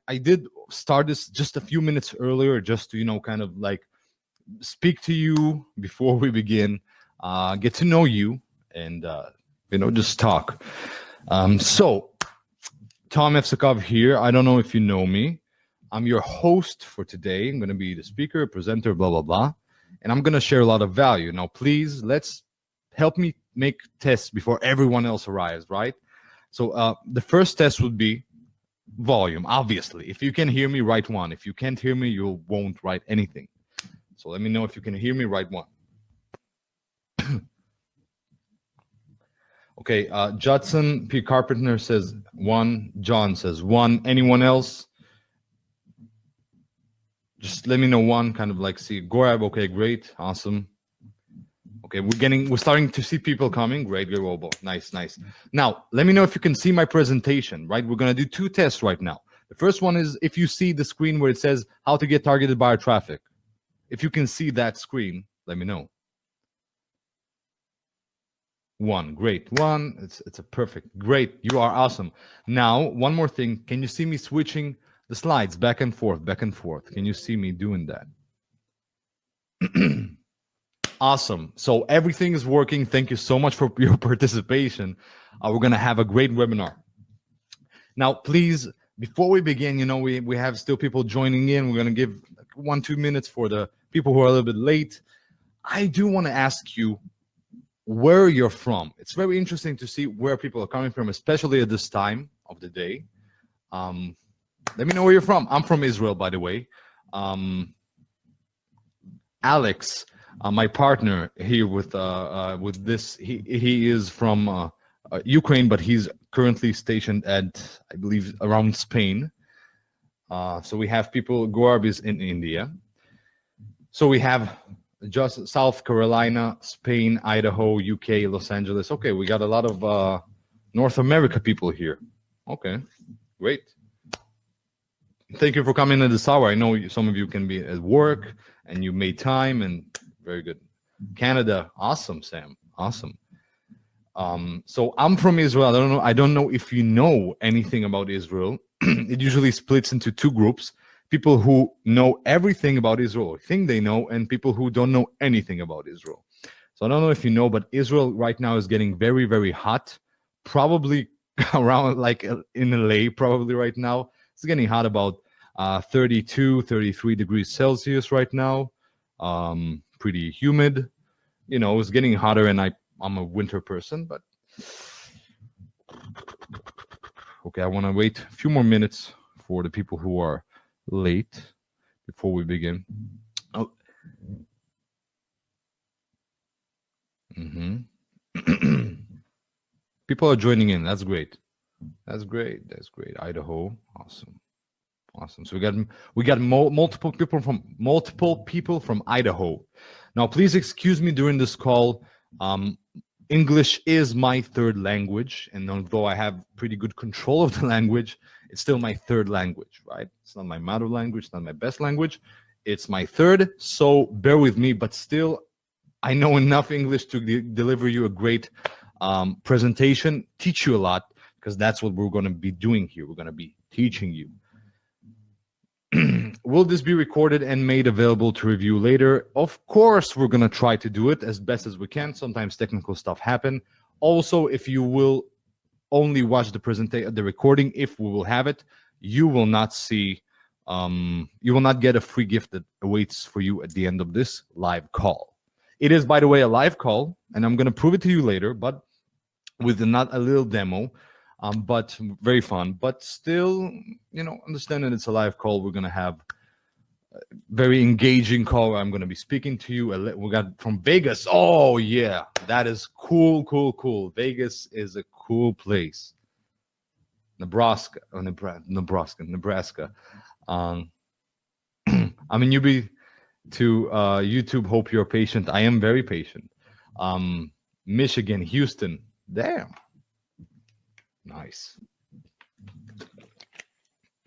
I did start this just a few minutes earlier, just to, kind of like speak to you before we begin, get to know you, and, just talk. So, Tom Yevsikov here. I don't know if you know me. I'm your host for today. I'm going to be the speaker, presenter, blah, blah, blah. And I'm going to share a lot of value. Now, please, let's help me make tests before everyone else arrives, right? So the first test would be volume, obviously. If you can hear me, write 1. If you can't hear me, you won't write anything. So let me know if you can hear me, write 1. Okay, Judson P. Carpenter says 1. John says 1. Anyone else? Just let me know 1, kind of like see. Gorab, okay, great, awesome. Okay, we're starting to see people coming. Great, Robo. Nice. Now, let me know if you can see my presentation, right? We're gonna do 2 tests right now. The first one is if you see the screen where it says how to get targeted buyer traffic. If you can see that screen, let me know. 1, great. 1, it's a perfect. Great, you are awesome. Now, one more thing. Can you see me switching the slides back and forth, back and forth? Can you see me doing that? Awesome. So everything is working. Thank you so much for your participation. We're going to have a great webinar. Now, please, before we begin, we have still people joining in. We're going to give 1-2 minutes for the people who are a little bit late. I do want to ask you where you're from. It's very interesting to see where people are coming from, especially at this time of the day. Let me know where you're from. I'm from Israel, by the way. Alex, my partner here with this, he is from Ukraine, but he's currently stationed at, I believe, around Spain. So we have people. Gorb is in India. So we have just South Carolina, Spain, Idaho, UK, Los Angeles. Okay, we got a lot of North America people here. Okay, great. Thank you for coming at this hour. I know some of you can be at work and you made time, and very good. Canada, awesome, Sam, awesome. So I'm from Israel. I don't know if you know anything about Israel. It usually splits into 2 groups: people who know everything about Israel, or think they know, and people who don't know anything about Israel. So I don't know if you know, but Israel right now is getting very, very hot. Probably around like in LA, probably right now. It's getting hot, about 32, 33 degrees Celsius right now. Pretty humid. It's getting hotter, and I'm a winter person, but okay, I want to wait a few more minutes for the people who are late before we begin. Oh. People are joining in. That's great. That's great. Idaho, awesome. So we got multiple people from Idaho. Now, please excuse me during this call. English is my 3rd language, and although I have pretty good control of the language, it's still my 3rd language, right? It's not my mother language, it's not my best language. It's my 3rd, so bear with me, but still, I know enough English to deliver you a great presentation, teach you a lot, because that's what we're going to be doing here. We're going to be teaching you. Will this be recorded and made available to review later? Of course, we're going to try to do it as best as we can. Sometimes technical stuff happen. Also, if you will only watch the recording, if we will have it, you will not see, you will not get a free gift that awaits for you at the end of this live call. It is, by the way, a live call, and I'm going to prove it to you later, but with not a little demo. But very fun, but still, understand that it's a live call. We're going to have a very engaging call. I'm going to be speaking to you. We got from Vegas. Oh, yeah, that is cool. Vegas is a cool place. Nebraska. I'm a newbie to YouTube. Hope you're patient. I am very patient. Michigan, Houston. Damn. Nice.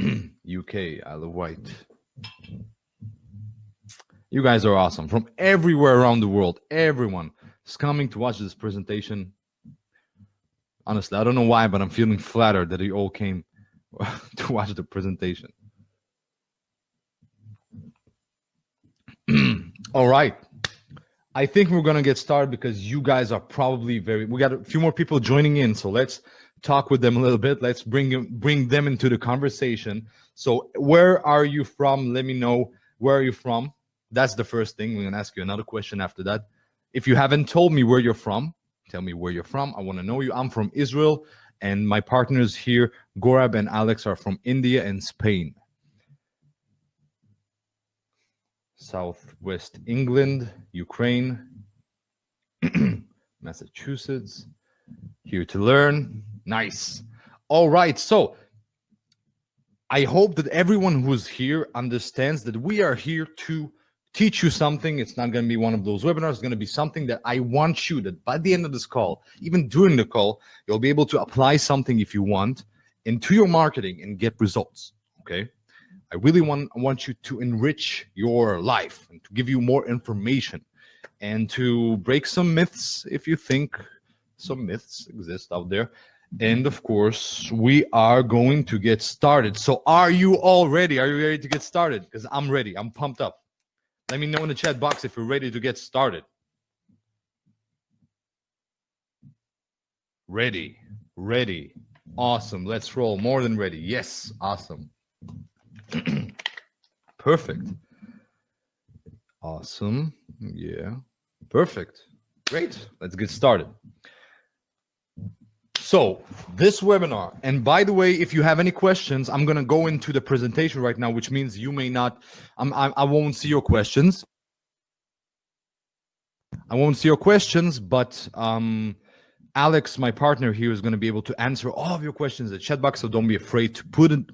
UK, Isle of Wight. You guys are awesome. From everywhere around the world, everyone is coming to watch this presentation. Honestly, I don't know why, but I'm feeling flattered that you all came to watch the presentation. All right. I think we're gonna get started because you guys are probably we got a few more people joining in, so let's talk with them a little bit. Let's bring them into the conversation. So where are you from? Let me know, where are you from? That's the first thing. We're gonna ask you another question after that. If you haven't told me where you're from, tell me where you're from. I want to know you. I'm from Israel, and my partners here, Gorab and Alex, are from India and Spain. Southwest England, Ukraine, Massachusetts, here to learn. Nice. All right. So I hope that everyone who's here understands that we are here to teach you something. It's not going to be one of those webinars. It's going to be something that I want you, that by the end of this call, even during the call, you'll be able to apply something if you want into your marketing and get results. Okay. I really want you to enrich your life and to give you more information and to break some myths if you think some myths exist out there. And of course, we are going to get started. So are you all ready? Are you ready to get started? Because I'm ready. I'm pumped up. Let me know in the chat box if you're ready to get started. Ready. Ready. Awesome. Let's roll. More than ready. Yes. Awesome. Perfect. Awesome. Yeah. Perfect. Great. Let's get started. So this webinar, and by the way, if you have any questions, I'm going to go into the presentation right now, which means you may not, I won't see your questions. I won't see your questions, but Alex, my partner here, is going to be able to answer all of your questions in the chat box. So don't be afraid to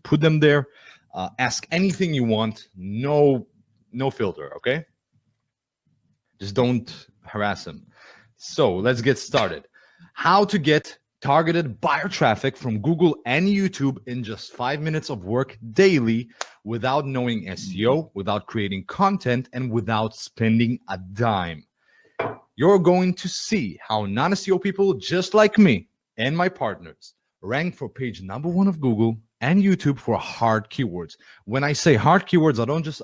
put them there. Ask anything you want. No filter. Okay. Just don't harass him. So let's get started. How to get targeted buyer traffic from Google and YouTube in just 5 minutes of work daily without knowing SEO, without creating content, and without spending a dime. You're going to see how non-SEO people just like me and my partners rank for page #1 of Google and YouTube for hard keywords. When I say hard keywords, I don't just...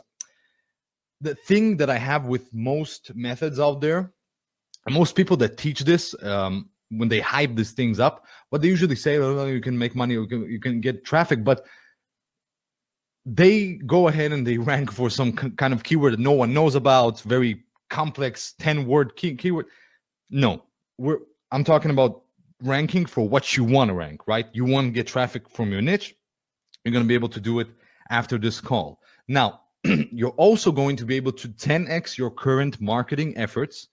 The thing that I have with most methods out there, and most people that teach this, when they hype these things up, what they usually say, oh, you can make money, you can get traffic, but they go ahead and they rank for some kind of keyword that no one knows about, very complex 10-word keyword. No, I'm talking about ranking for what you want to rank, right? You want to get traffic from your niche. You're going to be able to do it after this call. Now, you're also going to be able to 10x your current marketing efforts,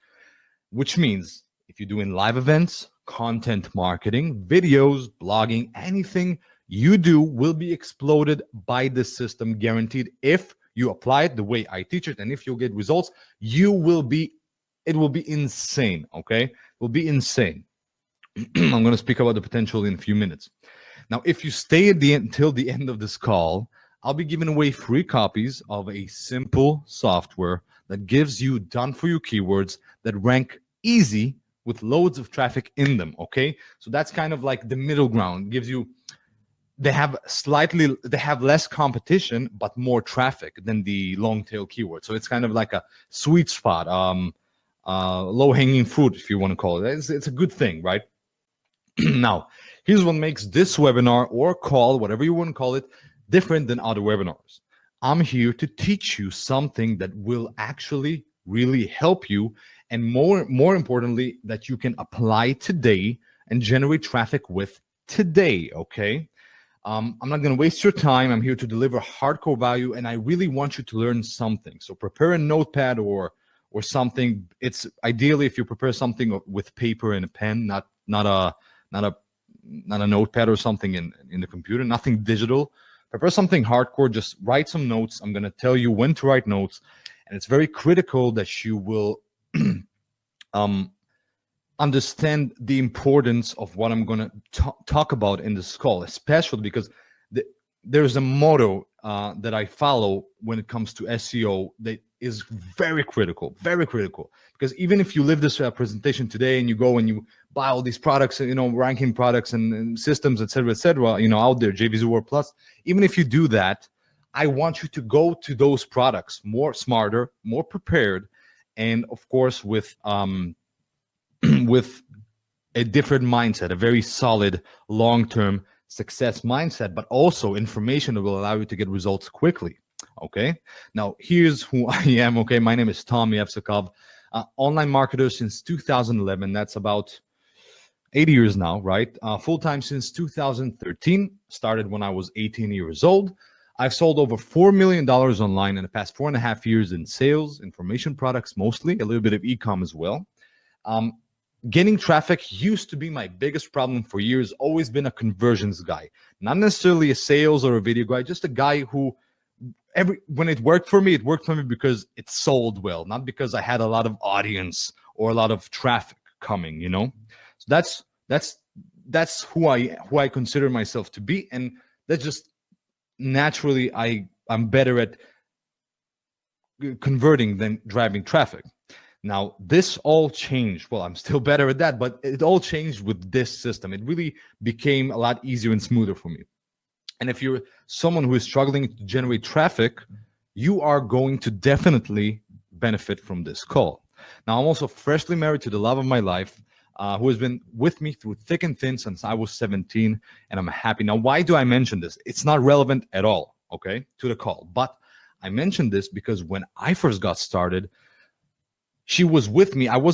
which means if you're doing live events, content marketing, videos, blogging, anything you do will be exploded by the system, guaranteed. If you apply it the way I teach it, and if you'll get results, it will be insane, okay? It will be insane. I'm going to speak about the potential in a few minutes. Now, if you stay at the end till the end of this call, I'll be giving away free copies of a simple software that gives you done-for-you keywords that rank easy with loads of traffic in them, okay? So that's kind of like the middle ground. Gives you, they have less competition, but more traffic than the long-tail keyword. So it's kind of like a sweet spot, low-hanging fruit, if you want to call it. It's a good thing, right? Now, here's what makes this webinar or call, whatever you want to call it, different than other webinars. I'm here to teach you something that will actually really help you, and more importantly, that you can apply today and generate traffic with today, okay? I'm not going to waste your time. I'm here to deliver hardcore value, and I really want you to learn something. So prepare a notepad or something. It's ideally if you prepare something with paper and a pen, not a notepad or something in the computer, nothing digital. Prepare something hardcore. Just write some notes. I'm going to tell you when to write notes, and it's very critical that you will understand the importance of what I'm going to talk about in this call, especially because there's a motto that I follow when it comes to SEO that is very critical, because even if you live this presentation today and you go and you buy all these products, ranking products and systems, etc., out there, JVZoo World Plus, even if you do that, I want you to go to those products more smarter, more prepared, and of course with with a different mindset, a very solid long-term success mindset, but also information that will allow you to get results quickly. Okay, now here's who I am. Okay, my name is Tom Yevsikov, online marketer since 2011. That's about 8 years now, right? Full-time since 2013. Started when I was 18 years old. I've sold over $4 million online in the past 4.5 years in sales, information products mostly, a little bit of e-com as well. Getting traffic used to be my biggest problem for years. Always been a conversions guy, not necessarily a sales or a video guy, just a guy who when it worked for me because it sold well, not because I had a lot of audience or a lot of traffic coming, So that's who I consider myself to be, and that's just naturally I'm better at converting than driving traffic. Now, this all changed. Well, I'm still better at that, but it all changed with this system. It really became a lot easier and smoother for me. And if you're someone who is struggling to generate traffic, you are going to definitely benefit from this call. Now, I'm also freshly married to the love of my life, who has been with me through thick and thin since I was 17, and I'm happy. Now, why do I mention this? It's not relevant at all, okay, to the call. But I mentioned this because when I first got started, she was with me. I didn't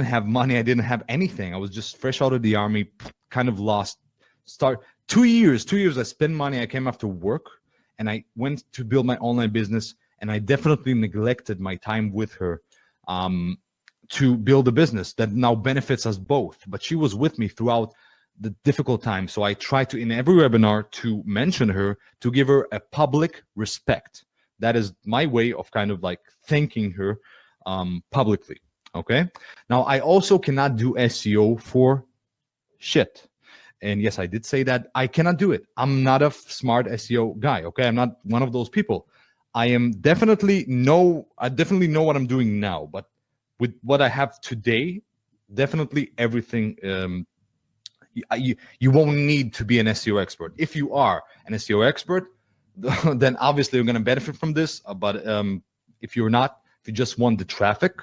have money. I didn't have anything. I was just fresh out of the army, kind of lost. 2 years I spent money. I came after work and I went to build my online business, and I definitely neglected my time with her to build a business that now benefits us both. But she was with me throughout the difficult time. So I try to, in every webinar, to mention her, to give her a public respect. That is my way of kind of like thanking her publicly. Okay. Now, I also cannot do SEO for shit. And yes, I did say that. I cannot do it. I'm not a smart SEO guy. Okay. I'm not one of those people. I definitely know what I'm doing now, but with what I have today, definitely everything, you won't need to be an SEO expert. If you are an SEO expert, then obviously you're going to benefit from this. But if you're not, if you just want the traffic,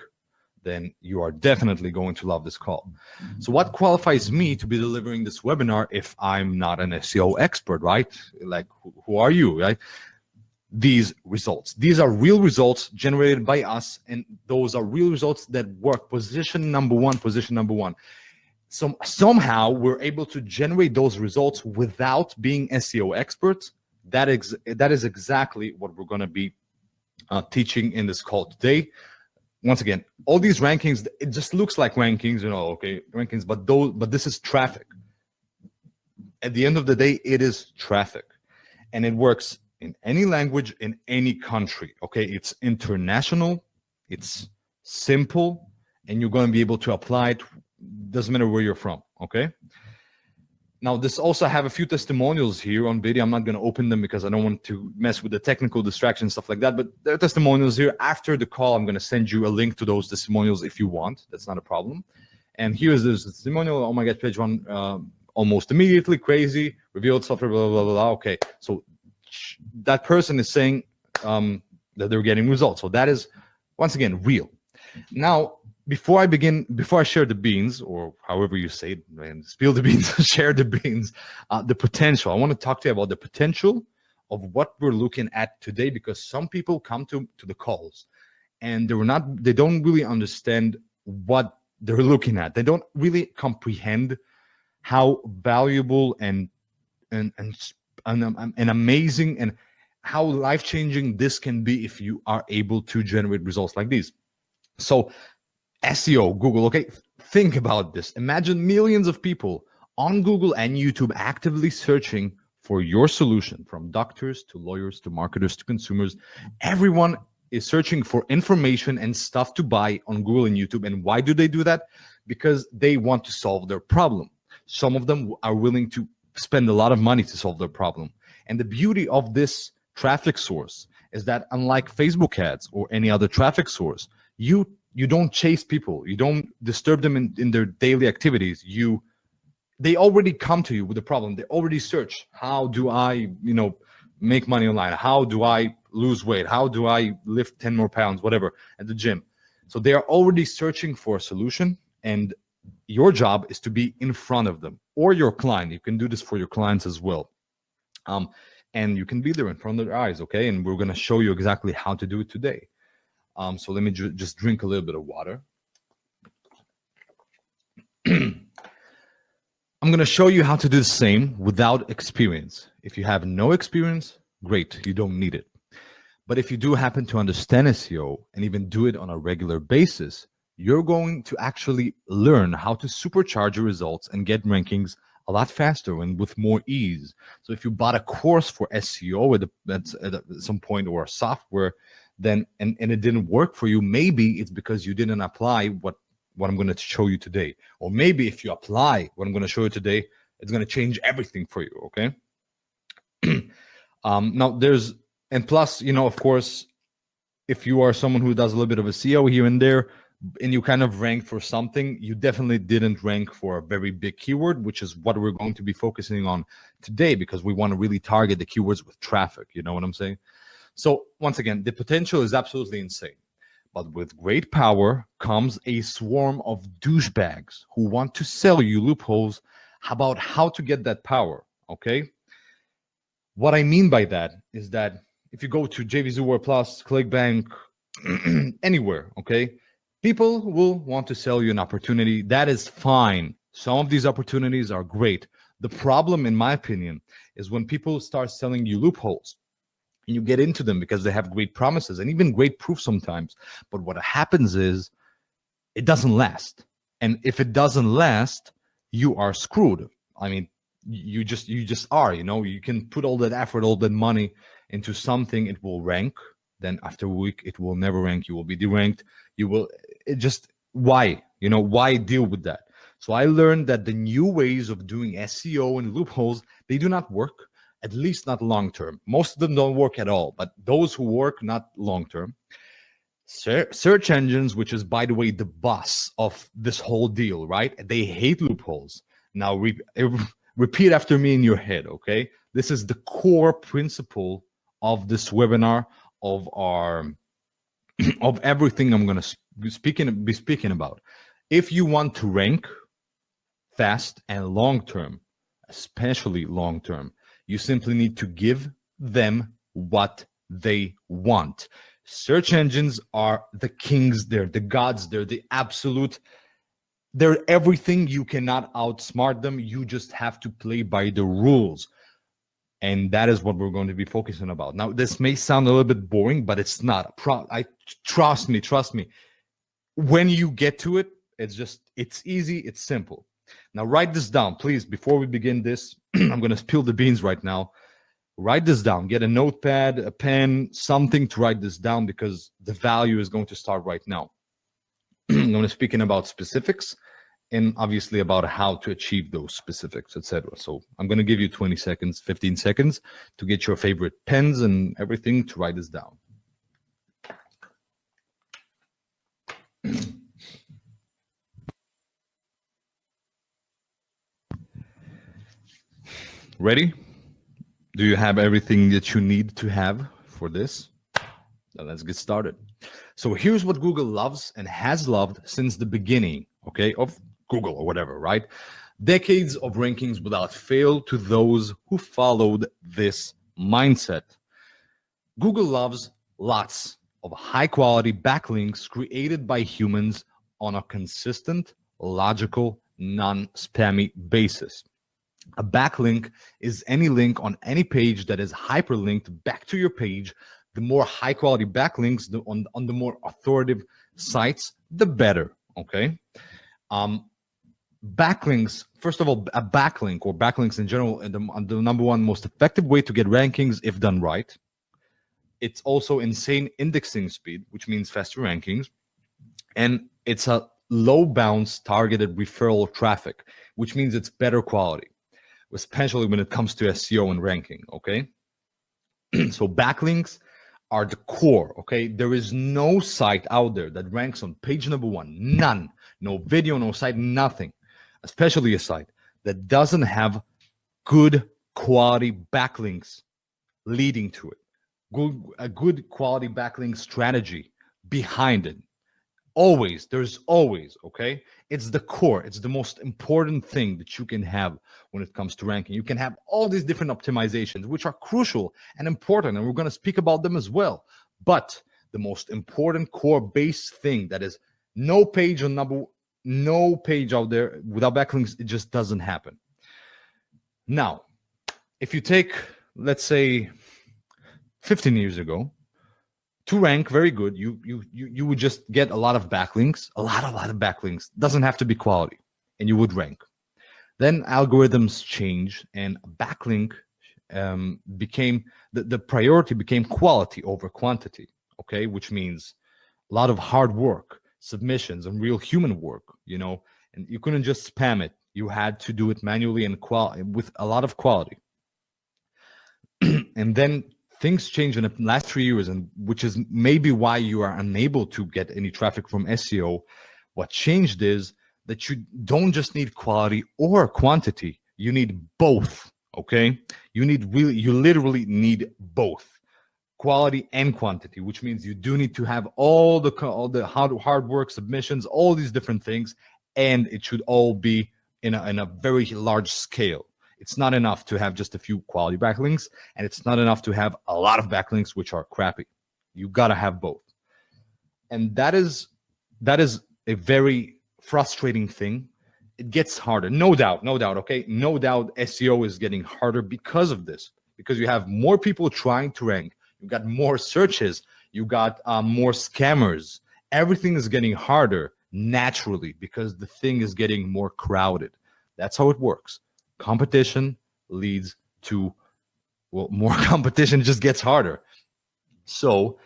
then you are definitely going to love this call. So what qualifies me to be delivering this webinar if I'm not an SEO expert, right? Like, who are you, right? These results. These are real results generated by us, and those are real results that work. Position number one. So somehow we're able to generate those results without being SEO experts. That is exactly what we're going to be teaching in this call today. Once again, all these rankings, it just looks like rankings, okay, rankings, but this is traffic. At the end of the day, it is traffic, and it works in any language, in any country. Okay, it's international, it's simple, and you're going to be able to apply it. Doesn't matter where you're from. Okay. Now, this also, I have a few testimonials here on video. I'm not going to open them because I don't want to mess with the technical distractions, stuff like that. But there are testimonials here. After the call, I'm going to send you a link to those testimonials if you want. That's not a problem. And here's this testimonial. Oh my God, page one, almost immediately, crazy, revealed software, blah, blah, blah, blah. Okay, so that person is saying that they're getting results. So that is, once again, real. Now, before I share the beans, or however you say it, and spill the beans, share the beans, the potential. I want to talk to you about the potential of what we're looking at today, because some people come to the calls and they don't really understand what they're looking at. They don't really comprehend how valuable and amazing and how life-changing this can be if you are able to generate results like these. So SEO, Google, okay, think about this. Imagine millions of people on Google and YouTube actively searching for your solution, from doctors to lawyers to marketers to consumers. Everyone is searching for information and stuff to buy on Google and YouTube. And why do they do that? Because they want to solve their problem. Some of them are willing to spend a lot of money to solve their problem. And the beauty of this traffic source is that unlike Facebook ads or any other traffic source, you don't chase people, you don't disturb them in their daily activities. They already come to you with a problem. They already search, how do I, make money online? How do I lose weight? How do I lift 10 more pounds, whatever, at the gym? So they are already searching for a solution, and your job is to be in front of them, or your client. You can do this for your clients as well. And you can be there in front of their eyes, okay? And we're gonna show you exactly how to do it today. So let me just drink a little bit of water. I'm going to show you how to do the same without experience. If you have no experience, great, you don't need it. But if you do happen to understand SEO and even do it on a regular basis, you're going to actually learn how to supercharge your results and get rankings a lot faster and with more ease. So if you bought a course for SEO at some point, or a software, then and it didn't work for you, maybe it's because you didn't apply what I'm going to show you today. Or maybe if you apply what I'm going to show you today, it's going to change everything for you, okay? Now and plus, of course, if you are someone who does a little bit of SEO here and there, and you kind of rank for something, you definitely didn't rank for a very big keyword, which is what we're going to be focusing on today, because we want to really target the keywords with traffic. You know what I'm saying? So once again, the potential is absolutely insane. But with great power comes a swarm of douchebags who want to sell you loopholes about how to get that power, okay? What I mean by that is that if you go to JVZoo Plus, ClickBank, anywhere, okay, people will want to sell you an opportunity. That is fine. Some of these opportunities are great. The problem, in my opinion, is when people start selling you loopholes. And you get into them because they have great promises and even great proof sometimes. But what happens is it doesn't last. And if it doesn't last, you are screwed. I mean, you just are, you can put all that effort, all that money into something, it will rank. Then after a week, it will never rank. You will be deranked. Why? Why deal with that? So I learned that the new ways of doing SEO and loopholes, they do not work. At least not long-term. Most of them don't work at all, but those who work, not long-term. Search engines, which is, by the way, the boss of this whole deal, right? They hate loopholes. Now, repeat after me in your head, okay? This is the core principle of this webinar, of everything I'm going to be speaking about. If you want to rank fast and long-term, especially long-term, you simply need to give them what they want. Search engines are the kings, they're the gods, they're the absolute, they're everything. You cannot outsmart them. You just have to play by the rules. And that is what we're going to be focusing about. Now, this may sound a little bit boring, but it's not. Trust me. When you get to it, it's easy, it's simple. Now, write this down, please. Before we begin this, I'm going to spill the beans right now. Write this down. Get a notepad, a pen, something to write this down, because the value is going to start right now. I'm going to speak about specifics, and obviously about how to achieve those specifics, etc. So I'm going to give you 20 seconds, 15 seconds to get your favorite pens and everything to write this down. Ready? Do you have everything that you need to have for this? Now let's get started. So here's what Google loves and has loved since the beginning, okay, of Google or whatever, right? Decades of rankings without fail to those who followed this mindset. Google loves lots of high-quality backlinks created by humans on a consistent, logical, non-spammy basis. A backlink is any link on any page that is hyperlinked back to your page. The more high-quality backlinks on the more authoritative sites, the better, okay? Backlinks, first of all, a backlink or backlinks in general, the number one most effective way to get rankings if done right. It's also insane indexing speed, which means faster rankings. And it's a low bounce targeted referral traffic, which means it's better quality. especially when it comes to SEO and ranking. Okay. So backlinks are the core. Okay. There is no site out there that ranks on page number one. None. No video, no site, nothing. Especially a site that doesn't have good quality backlinks leading to it. A good quality backlink strategy behind it. Always, there's always, okay? It's the core. It's the most important thing that you can have when it comes to ranking. You can have all these different optimizations, which are crucial and important, and we're going to speak about them as well. But the most important core base thing that is no page out there without backlinks, it just doesn't happen. Now, if you take, let's say, 15 years ago, to rank very good, you would just get a lot of backlinks, a lot of backlinks. Doesn't have to be quality, and you would rank. Then algorithms change, and backlink became the priority became quality over quantity. Okay, which means a lot of hard work, submissions, and real human work. And you couldn't just spam it. You had to do it manually and with a lot of quality. And then things change in the last 3 years, and which is maybe why you are unable to get any traffic from SEO. What changed is that you don't just need quality or quantity. You need both. Okay, you literally need both quality and quantity, which means you do need to have all the hard work, submissions, all these different things, and it should all be in a very large scale. It's not enough to have just a few quality backlinks, and it's not enough to have a lot of backlinks which are crappy. You gotta have both. And that is a very frustrating thing. It gets harder, no doubt, okay? No doubt SEO is getting harder because of this, because you have more people trying to rank, you got more searches, you got more scammers. Everything is getting harder naturally because the thing is getting more crowded. That's how it works. Competition leads to, well, more competition just gets harder. So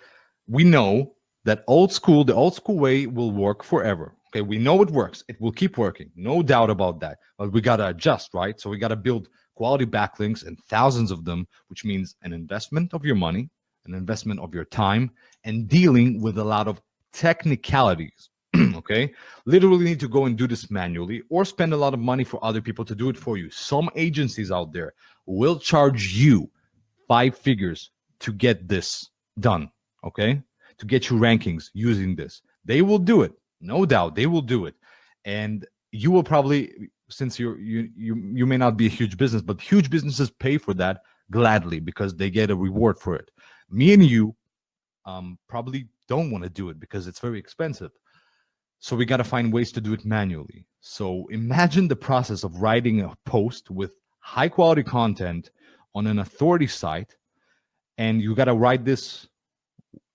we know that the old school way will work forever. Okay, we know it works. It will keep working. No doubt about that. But we got to adjust, right? So we got to build quality backlinks and thousands of them, which means an investment of your money, an investment of your time, and dealing with a lot of technicalities. Okay, literally need to go and do this manually or spend a lot of money for other people to do it for you. Some agencies out there will charge you 5 figures to get this done. Okay, to get you rankings using this. They will do it, no doubt. They will do it, and you will probably, since you may not be a huge business, but huge businesses pay for that gladly because they get a reward for it. Me and you probably don't want to do it because it's very expensive. So we got to find ways to do it manually. So imagine the process of writing a post with high quality content on an authority site, and you got to write this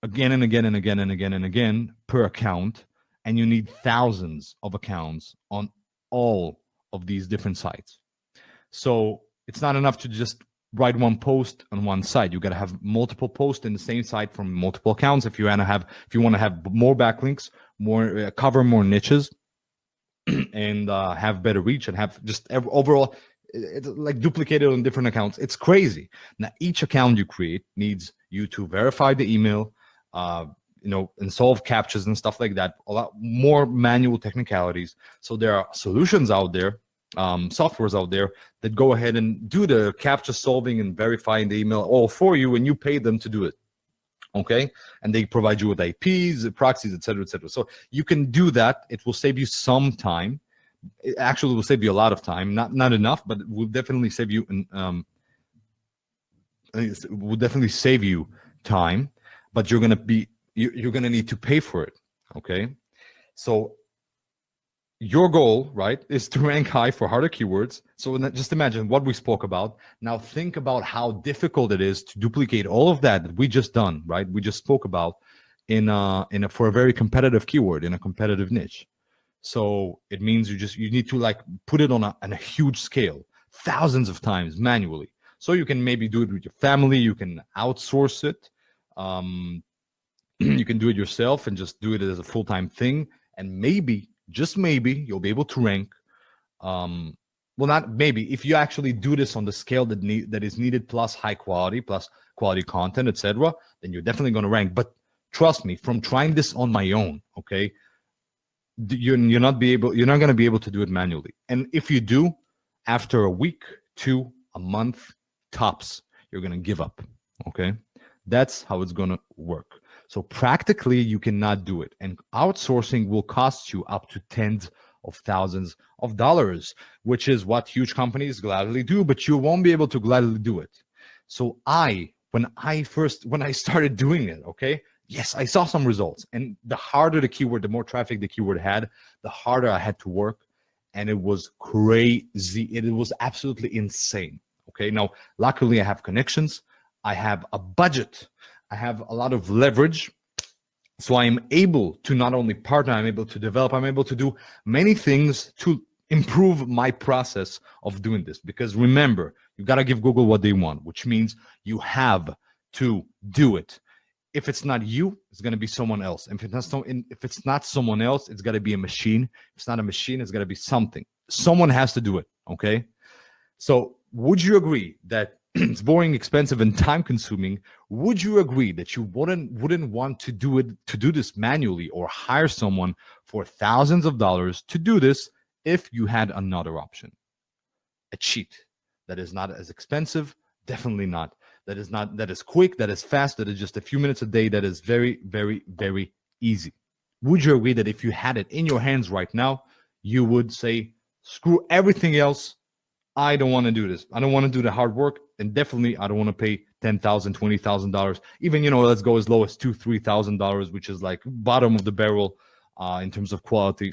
again and again and again and again and again per account, and you need thousands of accounts on all of these different sites. So it's not enough to just write one post on one site. You got to have multiple posts in the same site from multiple accounts if you want to have more backlinks, more cover more niches, and have better reach and have just overall it's like duplicated on different accounts. It's crazy. Now each account you create needs you to verify the email, and solve captchas and stuff like that. A lot more manual technicalities. So there are solutions out there, softwares out there that go ahead and do the captcha solving and verifying the email all for you, and you pay them to do it. Okay, and they provide you with IPs, proxies, etc., etc. So you can do that. It will save you some time. It actually will save you a lot of time. Not enough, but it will definitely save you. It will definitely save you time. But you're gonna need to pay for it. Okay, so your goal, right, is to rank high for harder keywords. So just imagine what we spoke about. Now think about how difficult it is to duplicate all of that we just done, right? We just spoke about for a very competitive keyword in a competitive niche. So it means you need to like put it on a huge scale, thousands of times manually. So you can maybe do it with your family. You can outsource it. You can do it yourself and just do it as a full-time thing. And maybe, just maybe, you'll be able to rank well, not maybe, if you actually do this on the scale that is needed, plus high quality, plus quality content, etc., then you're definitely going to rank. But trust me, from trying this on my own, okay, you're not going to be able to do it manually. And if you do, after a week, a month tops, you're going to give up. Okay, that's how it's going to work. So practically, you cannot do it, and outsourcing will cost you up to tens of thousands of dollars, which is what huge companies gladly do, but you won't be able to gladly do it. So when I started doing it, okay, yes, I saw some results. And the harder the keyword, the more traffic the keyword had, the harder I had to work. And it was crazy. It was absolutely insane. Okay, now, luckily, I have connections. I have a budget. I have a lot of leverage. So I'm able to not only partner, I'm able to develop, I'm able to do many things to improve my process of doing this. Because remember, you got to give Google what they want, which means you have to do it. If it's not you, it's going to be someone else. If it's not someone else, it's got to be a machine. If it's not a machine, it's got to be something. Someone has to do it, okay? So would you agree that it's boring, expensive, and time-consuming? Would you agree that you wouldn't want to do this manually, or hire someone for thousands of dollars to do this if you had another option? A cheat that is not as expensive, definitely not. That is quick, that is fast, that is just a few minutes a day, that is very, very, very easy. Would you agree that if you had it in your hands right now, you would say, screw everything else, I don't want to do this. I don't want to do the hard work, and definitely I don't want to pay $10,000, $20,000, even, let's go as low as $2,000, $3,000, which is like bottom of the barrel in terms of quality,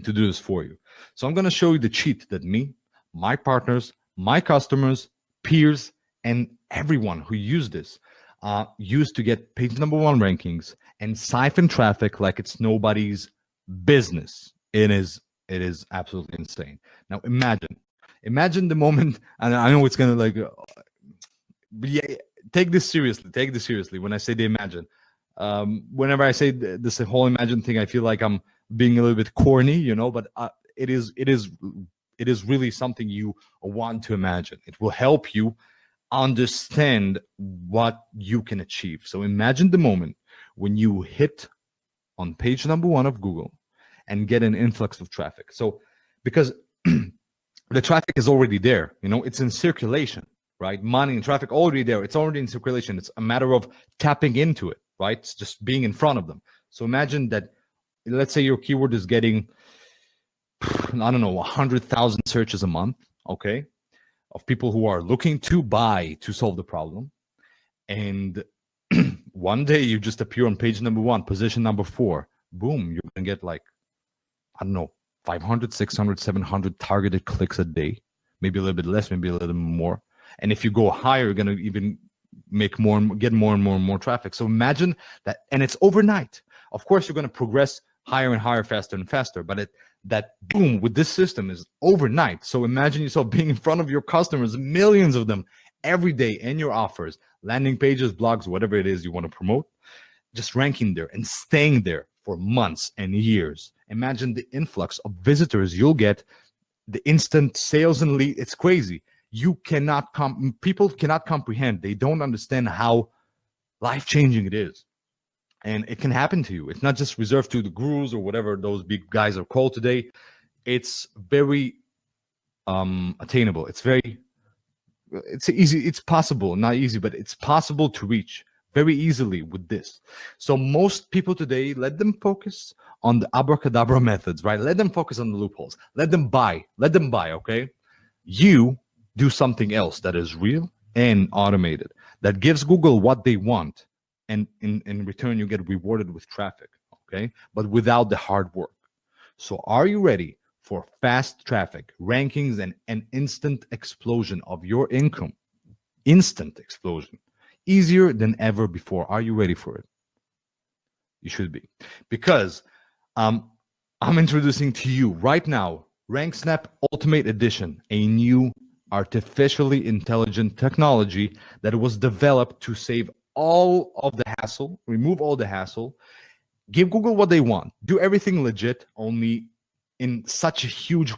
to do this for you. So I'm going to show you the cheat that me, my partners, my customers, peers, and everyone who used this used to get page number 1 rankings and siphon traffic like it's nobody's business. It is absolutely insane. Now imagine the moment, and I know it's gonna but yeah, take this seriously when I say the imagine. Whenever I say this whole imagine thing, I feel like I'm being a little bit corny, but it is really something you want to imagine. It will help you understand what you can achieve. So imagine the moment when you hit on page number 1 of Google and get an influx of traffic. So because the traffic is already there, it's in circulation, right? Money and traffic already there. It's already in circulation. It's a matter of tapping into it, right? It's just being in front of them. So imagine that, let's say your keyword is getting, I don't know, 100,000 searches a month, okay, of people who are looking to buy to solve the problem. And one day you just appear on page number 1, position number 4, boom, you're going to get like, I don't know, 500, 600, 700 targeted clicks a day, maybe a little bit less, maybe a little bit more. And if you go higher, you're going to even make more and get more and more and more traffic. So imagine that, and it's overnight. Of course, you're going to progress higher and higher, faster and faster, but that boom with this system is overnight. So imagine yourself being in front of your customers, millions of them every day, and your offers, landing pages, blogs, whatever it is you want to promote, just ranking there and staying there for months and years. Imagine the influx of visitors you'll get, the instant sales and lead. It's crazy. People cannot comprehend. They don't understand how life-changing it is. And it can happen to you. It's not just reserved to the gurus or whatever those big guys are called today. It's very attainable. It's easy. It's possible, not easy, but it's possible to reach very easily with this. So most people today, let them focus on the abracadabra methods, right? Let them focus on the loopholes. Let them buy, okay? You do something else that is real and automated, that gives Google what they want. And in return, you get rewarded with traffic, okay? But without the hard work. So are you ready for fast traffic, rankings, and an instant explosion of your income? Instant explosion. Easier than ever before. Are you ready for it? You should be. Because I'm introducing to you right now RankSnap Ultimate Edition, a new artificially intelligent technology that was developed to save all of the hassle, remove all the hassle, give Google what they want, do everything legit, only in such a huge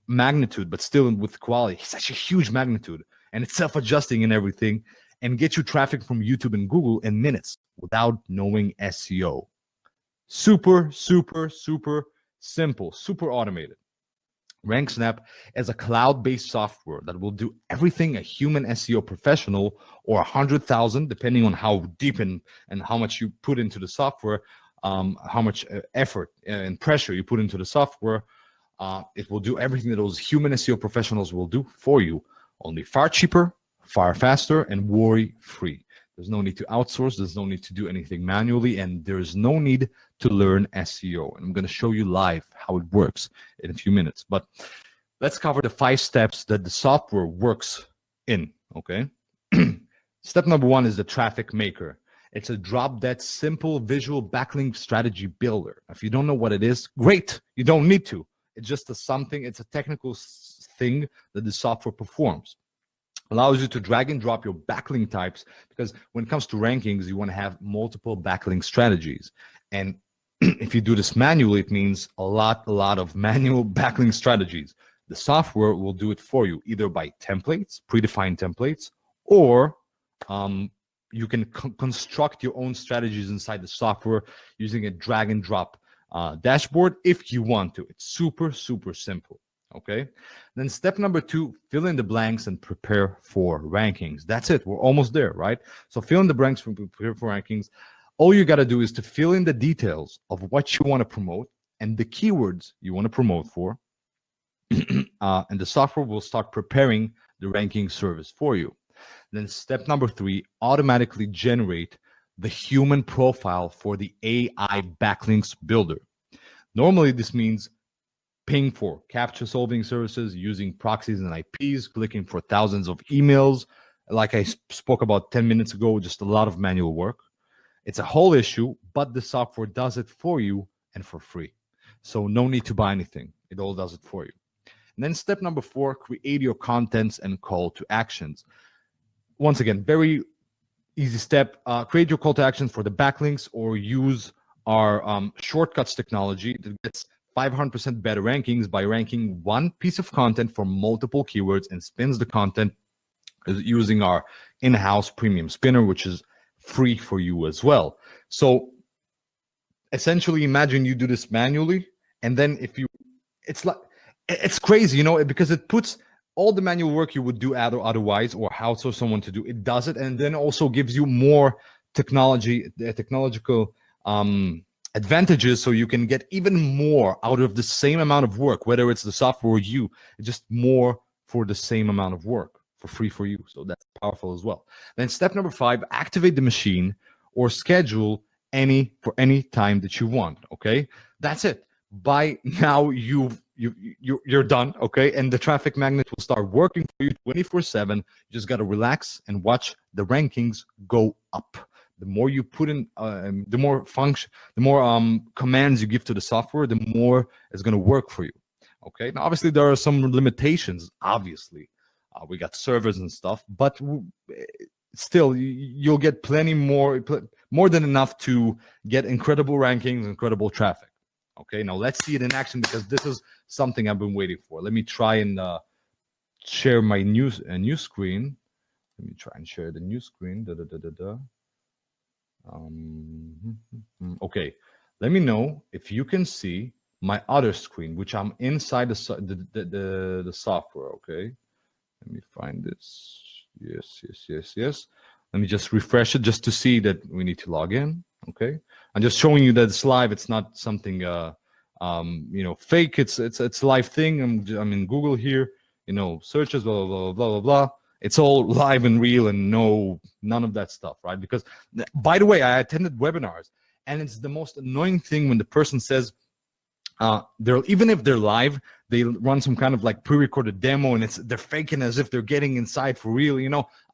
magnitude, but still with quality. Such a huge magnitude, and it's self-adjusting and everything, and get you traffic from YouTube and Google in minutes without knowing SEO. Super, super, super simple, super automated. RankSnap is a cloud-based software that will do everything a human SEO professional or 100,000, depending on how deep and how much you put into the software, how much effort and pressure you put into the software. It will do everything that those human SEO professionals will do for you, only far cheaper, far faster, and worry-free. There's no need to outsource. There's no need to do anything manually, and there's no need to learn SEO. And I'm going to show you live how it works in a few minutes. But let's cover the 5 steps that the software works in, okay? Step number 1 is the traffic maker. It's a drop-dead simple visual backlink strategy builder. If you don't know what it is, great. You don't need to. It's just it's a technical thing that the software performs. Allows you to drag and drop your backlink types, because when it comes to rankings, you want to have multiple backlink strategies. And if you do this manually, it means a lot of manual backlink strategies. The software will do it for you, either by templates, predefined templates, or you can construct your own strategies inside the software using a drag and drop dashboard if you want to. It's super, super simple. Okay, then step number 2, fill in the blanks and prepare for rankings. That's it. We're almost there, right? So fill in the blanks for prepare for rankings. All you got to do is to fill in the details of what you want to promote and the keywords you want to promote for. And the software will start preparing the ranking service for you. Then step number 3, automatically generate the human profile for the AI backlinks builder. Normally, this means paying for captcha solving services, using proxies and IPs, clicking for thousands of emails. Like I spoke about 10 minutes ago, just a lot of manual work. It's a whole issue, but the software does it for you and for free. So no need to buy anything. It all does it for you. And then step number 4, create your contents and call to actions. Once again, very easy step. Create your call to actions for the backlinks, or use our shortcuts technology that gets 500% better rankings by ranking one piece of content for multiple keywords and spins the content using our in-house premium spinner, which is free for you as well. So essentially, imagine you do this manually, and then it's crazy, you know, because it puts all the manual work you would do otherwise, or outsource someone to do, it does it, and then also gives you more technological advantages, so you can get even more out of the same amount of work, whether it's the software or you, just more for the same amount of work for free for you. So that's powerful as well. Then step number 5, activate the machine or schedule for any time that you want. Okay, that's it. By now you're done. Okay, and the traffic magnet will start working for you 24/7. You just got to relax and watch the rankings go up. The more you put in, the more commands you give to the software, the more it's going to work for you. Okay. Now, obviously, there are some limitations. Obviously, we got servers and stuff, but still, you'll get plenty more than enough to get incredible rankings, incredible traffic. Okay. Now let's see it in action, because this is something I've been waiting for. Let me try and share my new screen. Let me try and share the new screen. Okay, let me know if you can see my other screen, which I'm inside the software. Okay, let me find this. Yes. Let me just refresh it just to see that we need to log in. Okay, I'm just showing you that it's live. It's not something fake. It's a live thing. I'm in Google here. Searches, blah blah blah blah blah. It's all live and real, and none of that stuff, right? Because, by the way, I attended webinars, and it's the most annoying thing when the person says, even if they're live, they run some kind of like pre-recorded demo, and they're faking as if they're getting inside for real.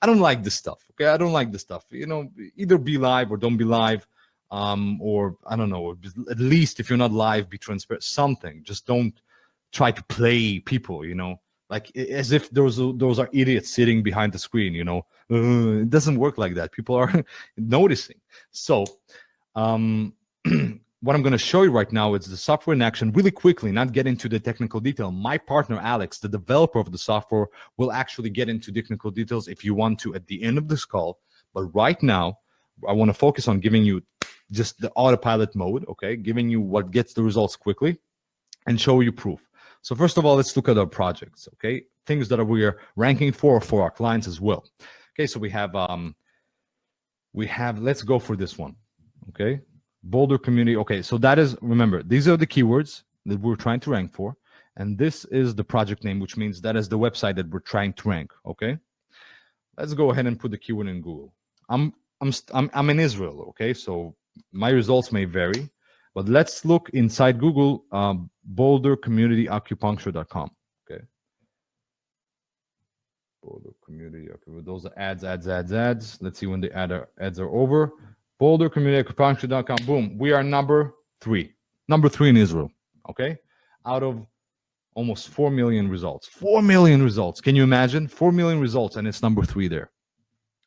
I don't like this stuff. Okay, I don't like this stuff. Either be live or don't be live, or I don't know. At least if you're not live, be transparent. Something. Just don't try to play people. Like as if those are idiots sitting behind the screen, it doesn't work like that. People are noticing. So what I'm going to show you right now is the software in action really quickly, not get into the technical detail. My partner, Alex, the developer of the software, will actually get into technical details if you want to at the end of this call. But right now, I want to focus on giving you just the autopilot mode, okay? Giving you what gets the results quickly and show you proof. So first of all, let's look at our projects, okay? Things that we are ranking for our clients as well. Okay, so we have, let's go for this one, okay? Boulder community. Okay, so that is, remember, these are the keywords that we're trying to rank for, and this is the project name, which means that is the website that we're trying to rank. Okay, let's go ahead and put the keyword in Google. I'm in Israel. Okay, so my results may vary, but let's look inside Google. Boulder community acupuncture.com. Okay, Boulder community. Okay, those are ads. Let's see when the ads are over. Boulder community acupuncture.com. Boom. We are number three in Israel. Okay. Out of almost 4 million results. 4 million results. Can you imagine? 4 million results, and it's number 3 there.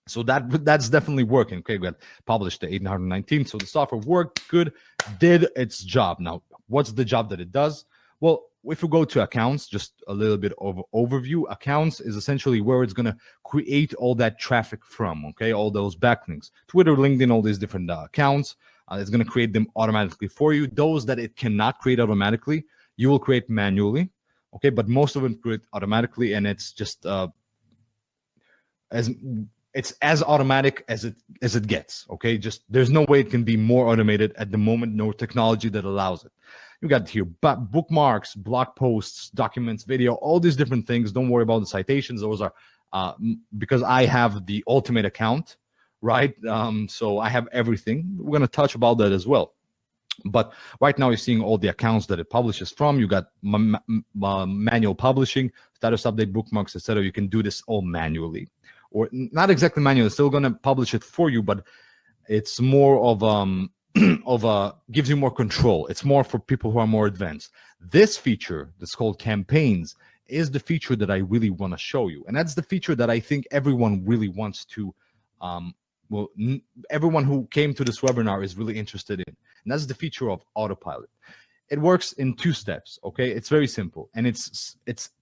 So that's definitely working. Okay. We got published the 819. So the software worked good, did its job. Now, what's the job that it does? Well, if we go to accounts, just a little bit of overview, accounts is essentially where it's going to create all that traffic from, okay? All those backlinks, Twitter, LinkedIn, all these different accounts. It's going to create them automatically for you. Those that it cannot create automatically, you will create manually, okay? But most of them create automatically, and it's just as automatic as it gets, okay? Just there's no way it can be more automated at the moment, no technology that allows it. You got here bookmarks, blog posts, documents, video, all these different things. Don't worry about the citations. Those are because I have the ultimate account, right? So I have everything. We're going to touch about that as well. But right now you're seeing all the accounts that it publishes from. You got manual publishing, status update, bookmarks, etc. You can do this all manually, or not exactly manually. It's still going to publish it for you, but it's more of gives you more control. It's more for people who are more advanced. This feature that's called campaigns is the feature that I really want to show you, and that's the feature that I think everyone really wants to everyone who came to this webinar is really interested in, and that's the feature of autopilot. It works in 2 steps, okay? It's very simple, and it's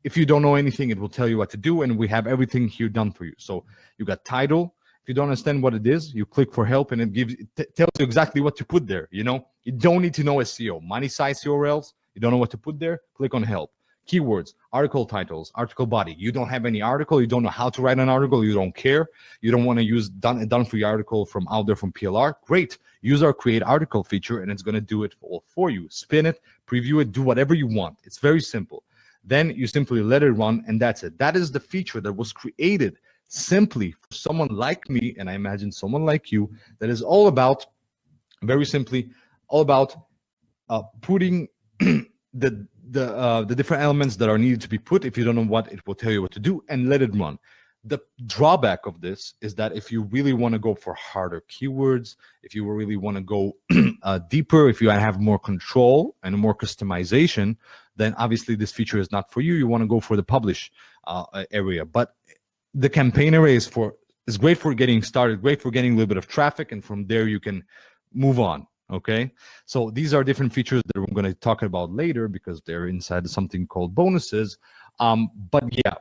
if you don't know anything, it will tell you what to do, and we have everything here done for you. So you got title. If you don't understand what it is, you click for help, and it tells you exactly what to put there. You know, you don't need to know SEO, money size URLs. You don't know what to put there, click on help. Keywords, article titles, article body. You don't have any article, you don't know how to write an article, you don't care, you don't want to use done for your article from out there from PLR. Great, use our create article feature, and it's going to do it all for you. Spin it, preview it, do whatever you want. It's very simple. Then you simply let it run, and that's it. That is the feature that was created simply for someone like me, and I imagine someone like you, that is all about, very simply, all about putting the different elements that are needed to be put. If you don't know what, it will tell you what to do, and let it run. The drawback of this is that if you really want to go for harder keywords, if you really want to go deeper, if you have more control and more customization, then obviously this feature is not for you. You want to go for the publish area. But the campaign array is great for getting started, great for getting a little bit of traffic, and from there you can move on. Okay, so these are different features that we're going to talk about later because they're inside something called bonuses. But yeah,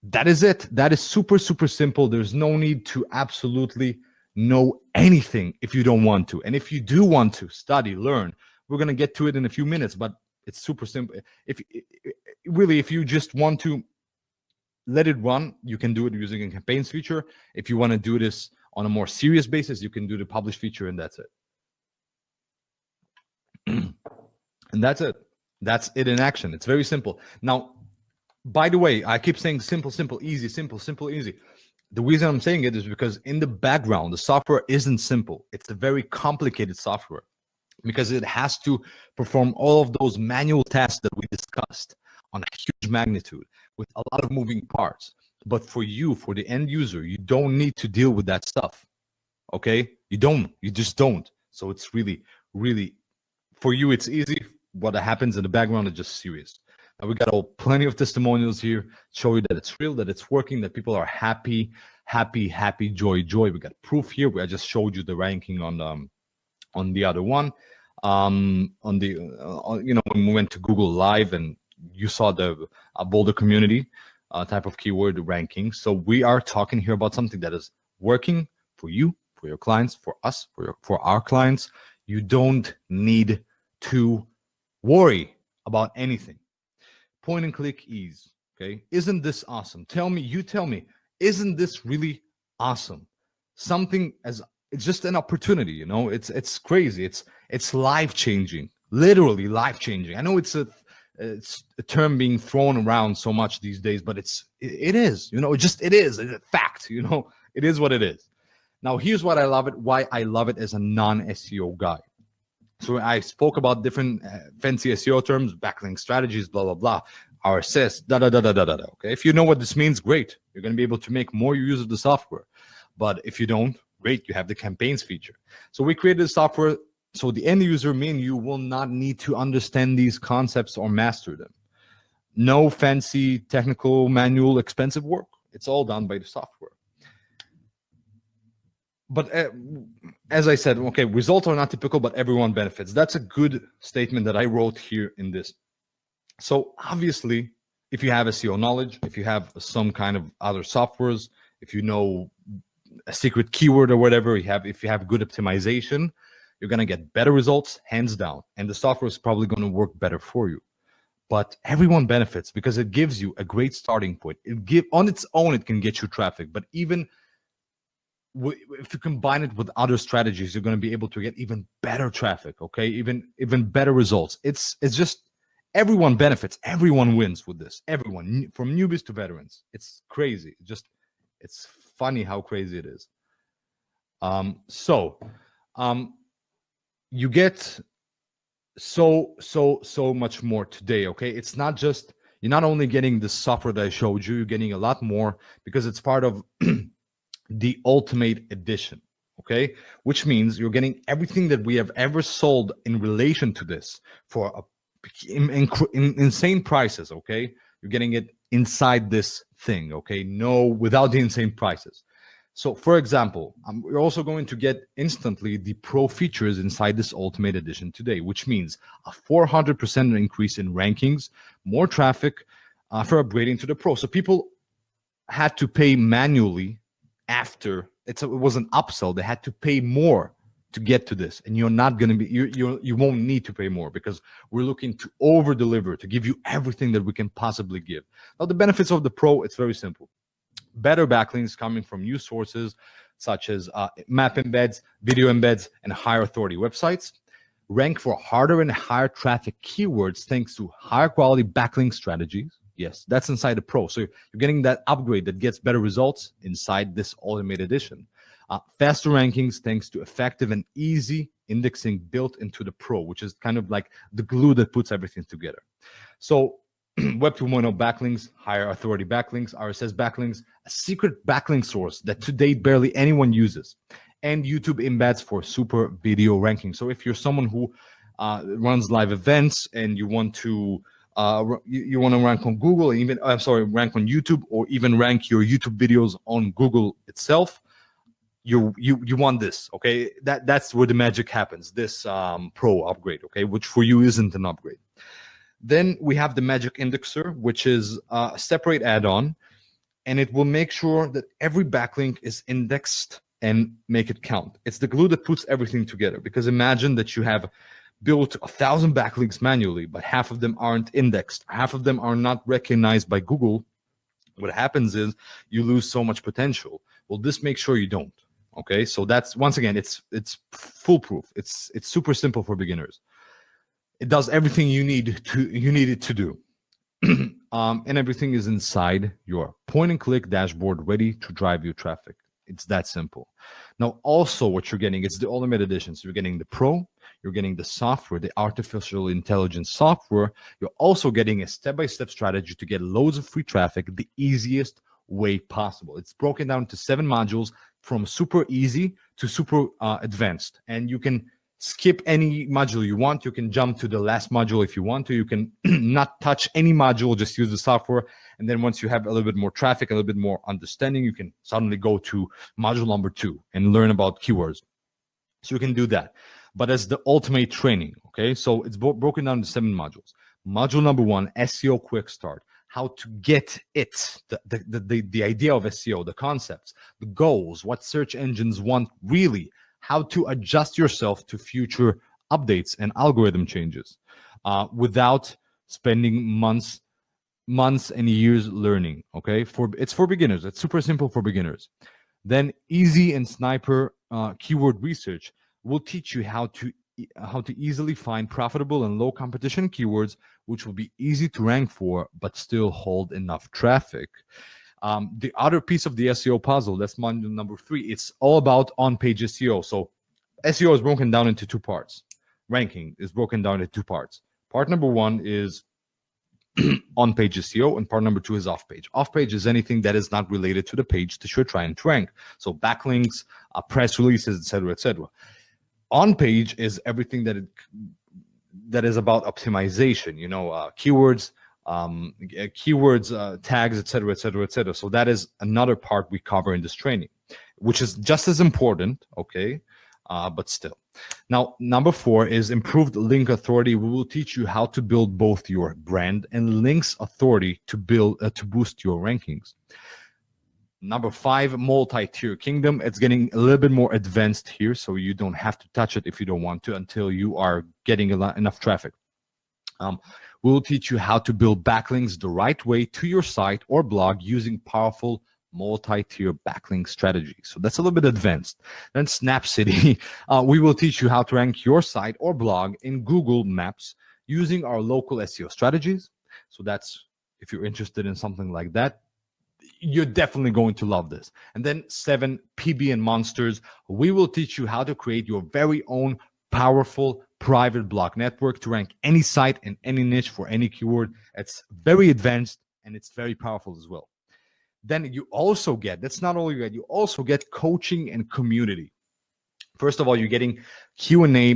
that is it. That is super, super simple. There's no need to absolutely know anything if you don't want to. And if you do want to study, learn, we're going to get to it in a few minutes, but it's super simple. If you just want to let it run, you can do it using a campaigns feature. If you want to do this on a more serious basis, you can do the publish feature, and that's it. And that's it. That's it in action. It's very simple. Now, by the way, I keep saying simple, simple, easy, simple, simple, easy. The reason I'm saying it is because in the background, the software isn't simple. It's a very complicated software because it has to perform all of those manual tasks that we discussed on a huge magnitude with a lot of moving parts. But for you, for the end user, you don't need to deal with that stuff. Okay? You just don't. So it's really, really, for you, it's easy. What happens in the background is just serious. Now we got plenty of testimonials here, show you that it's real, that it's working, that people are happy, joy. We got proof here. I just showed you the ranking on the other one. on the when we went to Google Live and you saw the Boulder community type of keyword ranking. So we are talking here about something that is working for you, for your clients, for us, for our clients. You don't need to worry about anything. Point and click ease. Okay, isn't this awesome? Tell me, isn't this really awesome? Something as it's just an opportunity, you know. It's crazy. It's life changing, literally life changing. I know it's a term being thrown around so much these days, but it is, you know, it is a fact, you know. It is what it is. Now, here's what I love it. Why I love it as a non-SEO guy. So I spoke about different fancy SEO terms, backlink strategies, blah blah blah, RSS, da da da da da da. Okay, if you know what this means, great. You're going to be able to make more use of the software. But if you don't, great. You have the campaigns feature. So we created the software so the end user, me and you, will not need to understand these concepts or master them. No fancy technical, manual, expensive work. It's all done by the software. But as I said, okay, results are not typical, but everyone benefits. That's a good statement that I wrote here in this. So obviously, if you have SEO knowledge, if you have some kind of other softwares, if you know a secret keyword or whatever, if you have good optimization, you're going to get better results, hands down. And the software is probably going to work better for you. But everyone benefits because it gives you a great starting point. On its own, it can get you traffic, but even if you combine it with other strategies, you're going to be able to get even better traffic. Okay, even better results. It's just everyone benefits. Everyone wins with this. Everyone, from newbies to veterans. It's crazy. It's funny how crazy it is. You get so much more today. Okay, it's not just, you're not only getting the software that I showed you, you're getting a lot more because it's part of the Ultimate Edition. Okay, which means you're getting everything that we have ever sold in relation to this for insane prices. Okay, you're getting it inside this thing. Okay, no, without the insane prices. So for example, we're also going to get instantly the pro features inside this Ultimate Edition today, which means a 400% increase in rankings, more traffic for upgrading to the pro. So people had to pay manually after it was an upsell. They had to pay more to get to this, and you're not going to be, you won't need to pay more because we're looking to over deliver, to give you everything that we can possibly give. Now the benefits of the pro, it's very simple. Better backlinks coming from new sources such as map embeds, video embeds, and higher authority websites. Rank for harder and higher traffic keywords thanks to higher quality backlink strategies. Yes, that's inside the pro. So you're getting that upgrade that gets better results inside this Ultimate Edition. Faster rankings thanks to effective and easy indexing built into the pro, which is kind of like the glue that puts everything together. So Web 2.0 backlinks, higher authority backlinks, RSS backlinks, a secret backlink source that today barely anyone uses, and YouTube embeds for super video ranking. So if you're someone who runs live events and you want to rank on Google, and even rank on YouTube, or even rank your YouTube videos on Google itself, you want this. Okay, that's where the magic happens. This pro upgrade, okay, which for you isn't an upgrade. Then we have the Magic Indexer, which is a separate add-on, and it will make sure that every backlink is indexed and make it count. It's the glue that puts everything together, because imagine that you have built 1,000 backlinks manually, but half of them aren't indexed. Half of them are not recognized by Google. What happens is you lose so much potential. Well, this makes sure you don't. Okay, so that's, once again, it's foolproof. It's super simple for beginners. It does everything you need it to do. And everything is inside your point and click dashboard, ready to drive your traffic. It's that simple. Now, also what you're getting, it's the Ultimate Edition. So you're getting the Pro, you're getting the software, the artificial intelligence software. You're also getting a step-by-step strategy to get loads of free traffic the easiest way possible. It's broken down to 7 modules, from super easy to super advanced. And you can skip any module you want. You can jump to the last module if you want to. You can not touch any module, just use the software. And then once you have a little bit more traffic, a little bit more understanding, you can suddenly go to module number 2 and learn about keywords. So you can do that. but as the ultimate training. Okay, so it's broken down into 7 modules. Module number 1, SEO quick start. How to get it, the idea of SEO, the concepts, the goals, what search engines want really, how to adjust yourself to future updates and algorithm changes without spending months and years learning. Okay, it's for beginners. It's super simple for beginners. Then Easy and Sniper keyword research will teach you how to easily find profitable and low competition keywords, which will be easy to rank for, but still hold enough traffic. The other piece of the SEO puzzle, that's module number 3, it's all about on-page SEO. So SEO is broken down into 2 parts. Ranking is broken down into 2 parts. Part number 1 is on-page SEO, and part number 2 is off-page. Off-page is anything that is not related to the page that you're trying to rank. So backlinks, press releases, etc., etc. On-page is everything that is about optimization, keywords, tags, etc., etc., etc. So that is another part we cover in this training, which is just as important, okay, but still. Now, number 4 is improved link authority. We will teach you how to build both your brand and links authority to boost your rankings. Number 5, multi-tier kingdom. It's getting a little bit more advanced here, so you don't have to touch it if you don't want to until you are getting enough traffic. We'll teach you how to build backlinks the right way to your site or blog using powerful multi-tier backlink strategy. So that's a little bit advanced. Then Snap City, we will teach you how to rank your site or blog in Google Maps using our local SEO strategies. So that's, if you're interested in something like that, you're definitely going to love this. And then 7, PB and Monsters, we will teach you how to create your very own powerful private blog network to rank any site in any niche for any keyword. It's very advanced and it's very powerful as well. Then you also get, that's not only that, you also get coaching and community. First of all, you're getting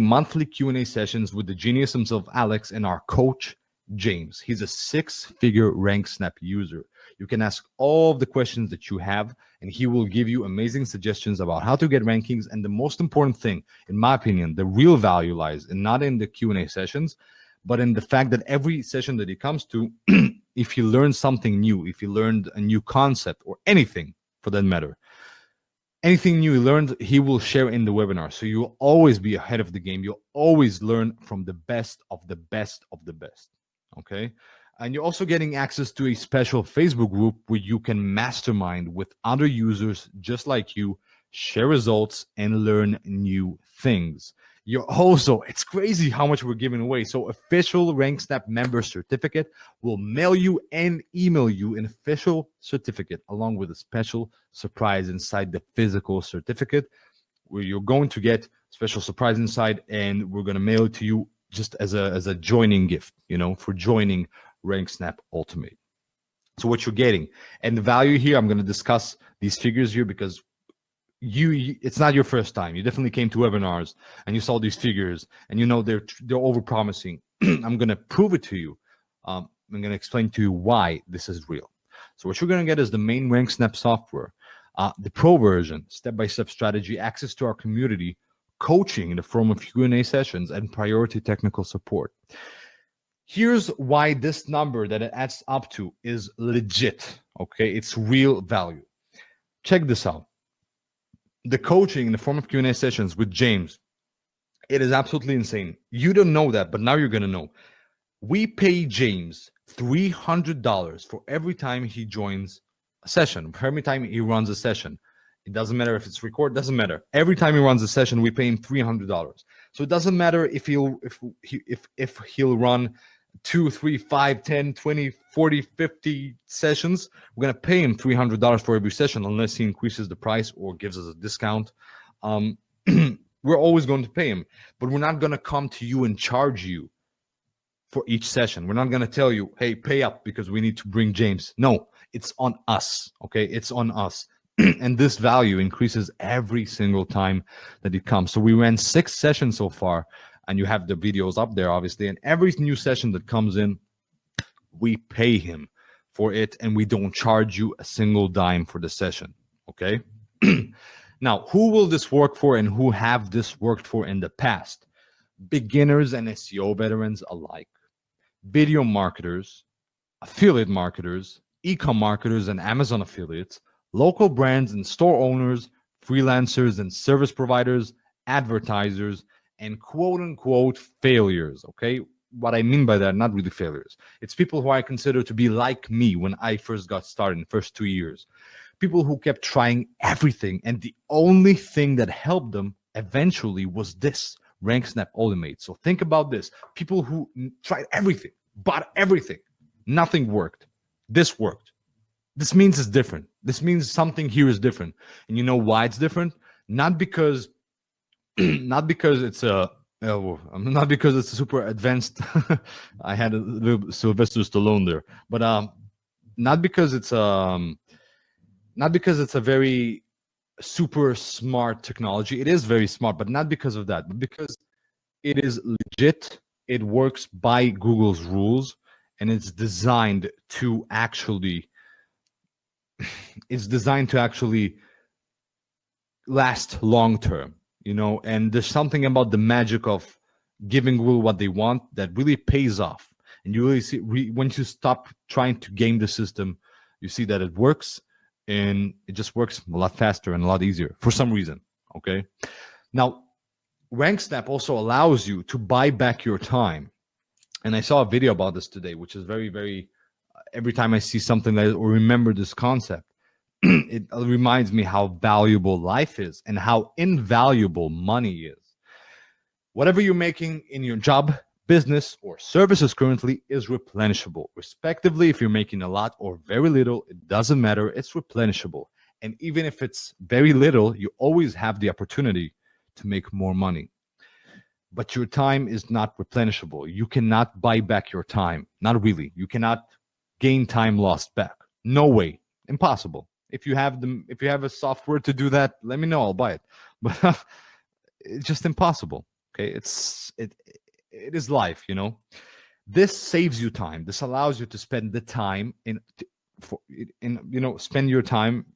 monthly Q&A sessions with the genius himself, Alex, and our coach, James. He's a 6-figure RankSnap user. You can ask all of the questions that you have, and he will give you amazing suggestions about how to get rankings. And the most important thing, in my opinion, the real value lies not in the Q&A sessions, but in the fact that every session that he comes to, if he learns something new, if he learned a new concept or anything for that matter, anything new he learned, he will share in the webinar. So you'll always be ahead of the game. You'll always learn from the best of the best of the best. Okay. And you're also getting access to a special Facebook group where you can mastermind with other users just like you, share results, and learn new things. You're also, it's crazy how much we're giving away. So official RankSnap member certificate will mail you and email you an official certificate along with a special surprise inside the physical certificate, where you're going to get special surprise inside, and we're going to mail it to you just as a joining gift, for joining RankSnap Ultimate. So what you're getting, and the value here, I'm going to discuss these figures here because it's not your first time. You definitely came to webinars and you saw these figures and they're over promising. I'm going to prove it to you. I'm going to explain to you why this is real. So what you're going to get is the main RankSnap software, the pro version, step-by-step strategy, access to our community, coaching in the form of Q&A sessions, and priority technical support. Here's why this number that it adds up to is legit. Okay, it's real value. Check this out. The coaching in the form of Q&A sessions with James, it is absolutely insane. You don't know that, but now you're going to know. We pay James $300 for every time he joins a session, for every time he runs a session. It doesn't matter if it's recorded, doesn't matter. Every time he runs a session, we pay him $300. So it doesn't matter if he'll run 2, 3, 5, 10, 20, 40, 50 sessions. We're going to pay him $300 for every session unless he increases the price or gives us a discount. We're always going to pay him, but we're not going to come to you and charge you for each session. We're not going to tell you, hey, pay up because we need to bring James. No, it's on us. Okay, it's on us. And this value increases every single time that it comes. So we ran 6 sessions so far, and you have the videos up there, obviously. And every new session that comes in, we pay him for it, and we don't charge you a single dime for the session, okay? Now, who will this work for and who have this worked for in the past? beginners and SEO veterans alike, video marketers, affiliate marketers, e-com marketers and Amazon affiliates, local brands and store owners, freelancers and service providers, advertisers, and quote unquote failures. Okay. What I mean by that, not really failures. It's people who I consider to be like me when I first got started in the first 2 years. People who kept trying everything, and the only thing that helped them eventually was this RankSnap Ultimate. So think about this. People who tried everything, bought everything, nothing worked. This worked. This means it's different. This means something here is different. And you know why it's different? Not because not because it's a not because it's super advanced. I had a little Sylvester Stallone there, but not because it's a very super smart technology. It is very smart, but not because of that, but because it is legit. It works by Google's rules, and it's designed to actually last long term, and there's something about the magic of giving Google what they want that really pays off. And you really see once you stop trying to game the system, you see that it works, and it just works a lot faster and a lot easier for some reason. Okay. Now, RankSnap also allows you to buy back your time. And I saw a video about this today, which is very, very, every time I see something that or remember this concept, it reminds me how valuable life is and how invaluable money is. Whatever you're making in your job, business, or services currently is replenishable. Respectively, if you're making a lot or very little, it doesn't matter. It's replenishable. And even if it's very little, you always have the opportunity to make more money. But your time is not replenishable. You cannot buy back your time. Not really. You cannot gain time lost back. No way. Impossible. If you have a software to do that, let me know. I'll buy it. But it's just impossible. Okay, it is life. This saves you time. This allows you to spend the time spend your time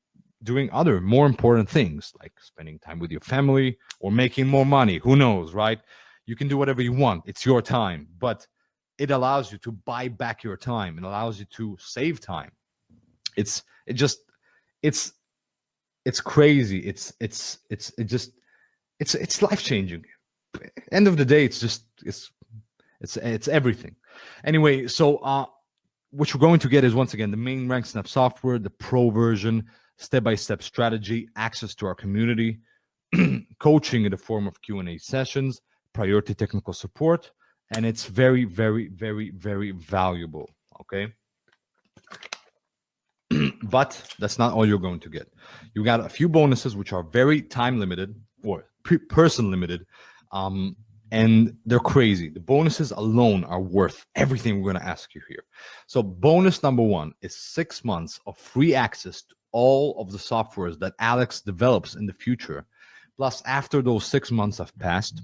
doing other more important things, like spending time with your family or making more money. Who knows, right? You can do whatever you want. It's your time, but it allows you to buy back your time. It allows you to save time. It's crazy. It's life-changing. End of the day, it's everything. Anyway, so what you're going to get is, once again, the main RankSnap software, the pro version, step-by-step strategy, access to our community, coaching in the form of Q&A sessions, priority technical support, and it's very, very, very, very valuable. Okay. But that's not all you're going to get. You got a few bonuses which are very time limited or person limited, and they're crazy. The bonuses alone are worth everything we're going to ask you here. So bonus number 1 is 6 months of free access to all of the softwares that Alex develops in the future. Plus, after those 6 months have passed,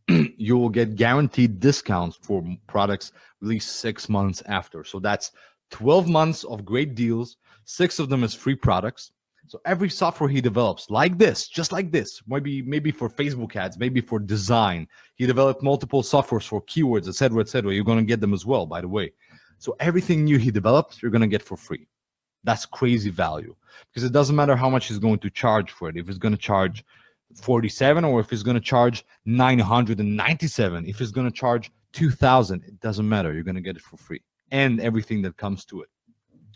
you will get guaranteed discounts for products released 6 months after. So that's 12 months of great deals, 6 of them as free products. So every software he develops, like this, just like this, maybe for Facebook ads, maybe for design. He developed multiple softwares for keywords, etc., etc. You're going to get them as well, by the way. So everything new he develops, you're going to get for free. That's crazy value, because it doesn't matter how much he's going to charge for it. If he's going to charge 47 or if he's going to charge 997, if he's going to charge 2,000, it doesn't matter. You're going to get it for free and everything that comes to it.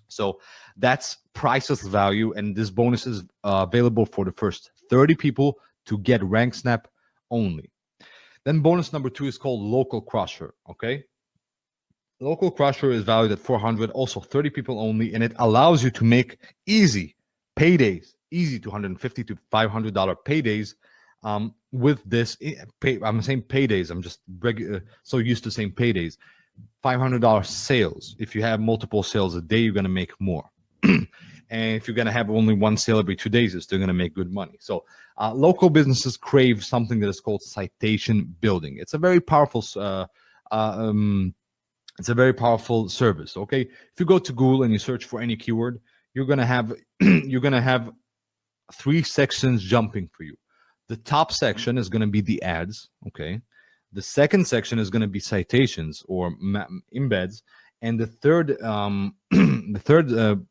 So that's priceless value, and this bonus is available for the first 30 people to get RankSnap only. Then bonus number 2 is called Local Crusher. Okay, Local Crusher is valued at 400, also 30 people only, and it allows you to make easy paydays, easy $250 to $500 paydays. With this, I'm saying paydays. I'm just so used to saying paydays. $500 sales. If you have multiple sales a day, you're going to make more. And if you're going to have only one sale every 2 days, you're still going to make good money. So local businesses crave something that is called citation building. It's a very powerful service. Okay, if you go to Google and you search for any keyword, you're going to have 3 sections jumping for you. The top section is going to be the ads. Okay, The second section is going to be citations or embeds, and the third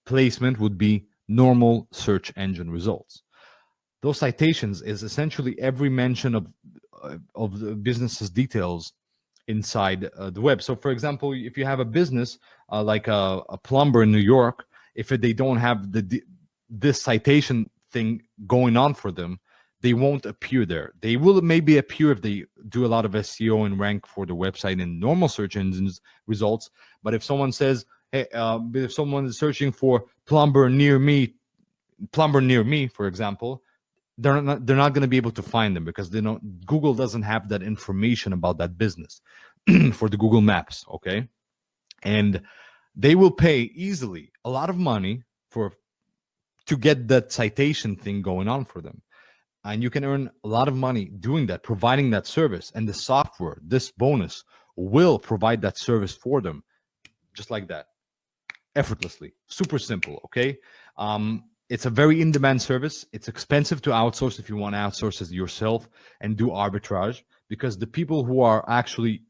placement would be normal search engine results. Those citations is essentially every mention of the business's details inside the web. So, for example, if you have a business like a plumber in New York, if they don't have this citation thing going on for them, they won't appear there. They will maybe appear if they do a lot of SEO and rank for the website in normal search engines results. But if someone says, hey, if someone is searching for plumber near me, for example, they're not going to be able to find them because Google doesn't have that information about that business for the Google Maps. Okay. And they will pay easily a lot of money to get that citation thing going on for them. And you can earn a lot of money doing that, providing that service. And the software, this bonus, will provide that service for them, just like that, effortlessly. Super simple, okay? It's a very in-demand service. It's expensive to outsource if you want to outsource it yourself and do arbitrage, because the people who are actually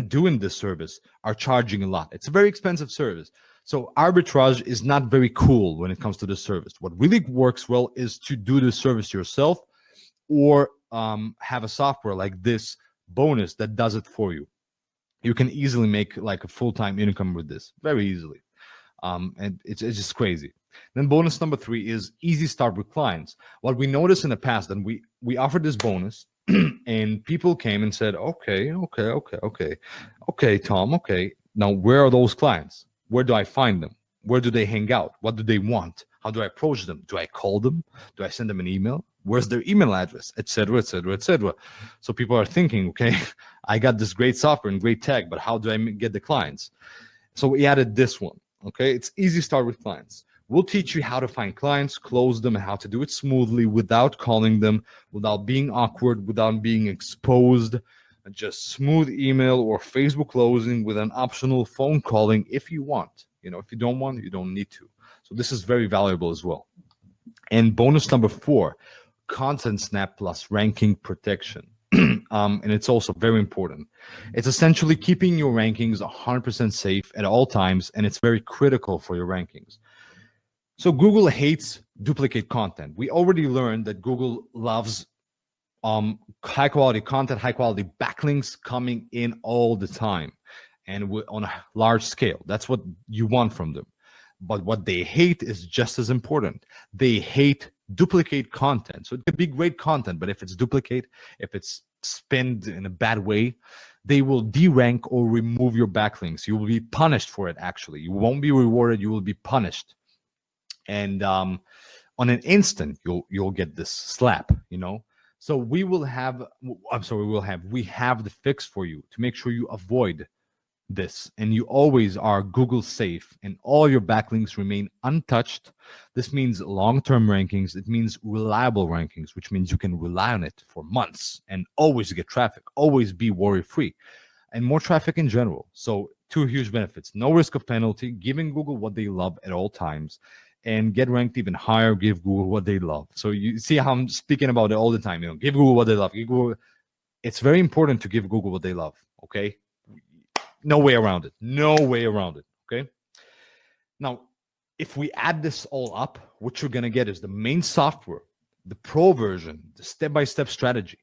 doing this service are charging a lot. It's a very expensive service. So arbitrage is not very cool when it comes to this service. What really works well is to do the service yourself, or have a software like this bonus that does it for you. You can easily make like a full-time income with this, very easily. And it's just crazy. Then bonus number 3 is easy start with clients. What we noticed in the past, and we offered this bonus, and people came and said, okay, Tom, okay. Now, where are those clients? Where do I find them? Where do they hang out? What do they want? How do I approach them? Do I call them? Do I send them an email? Where's their email address, etc., etc., etc. So people are thinking, okay, I got this great software and great tech, but how do I get the clients? So we added this one, okay? It's easy start with clients. We'll teach you how to find clients, close them, and how to do it smoothly without calling them, without being awkward, without being exposed. Just smooth email or Facebook closing with an optional phone calling if you want. If you don't want, you don't need to. So this is very valuable as well. And bonus number 4, content snap plus ranking protection. And it's also very important. It's essentially keeping your rankings 100% safe at all times, and it's very critical for your rankings. So Google hates duplicate content. We already learned that Google loves high quality content, high quality backlinks coming in all the time and on a large scale. That's what you want from them. But what they hate is just as important. They hate duplicate content. So it could be great content, but if it's duplicate, if it's spent in a bad way, they will derank or remove your backlinks. You will be punished for it, actually. You won't be rewarded, you will be punished. And on an instant, you'll get this slap, So we have the fix for you to make sure you avoid this, and you always are Google safe and all your backlinks remain untouched. This means long-term rankings. It means reliable rankings, which means you can rely on it for months and always get traffic, always be worry-free, and more traffic in general. So 2 huge benefits: no risk of penalty, giving Google what they love at all times, and get ranked even higher, give Google what they love. So you see how I'm speaking about it all the time. Give Google what they love. It's very important to give Google what they love, okay? No way around it. No way around it. Okay. Now, if we add this all up, what you're going to get is the main software, the pro version, the step-by-step strategy,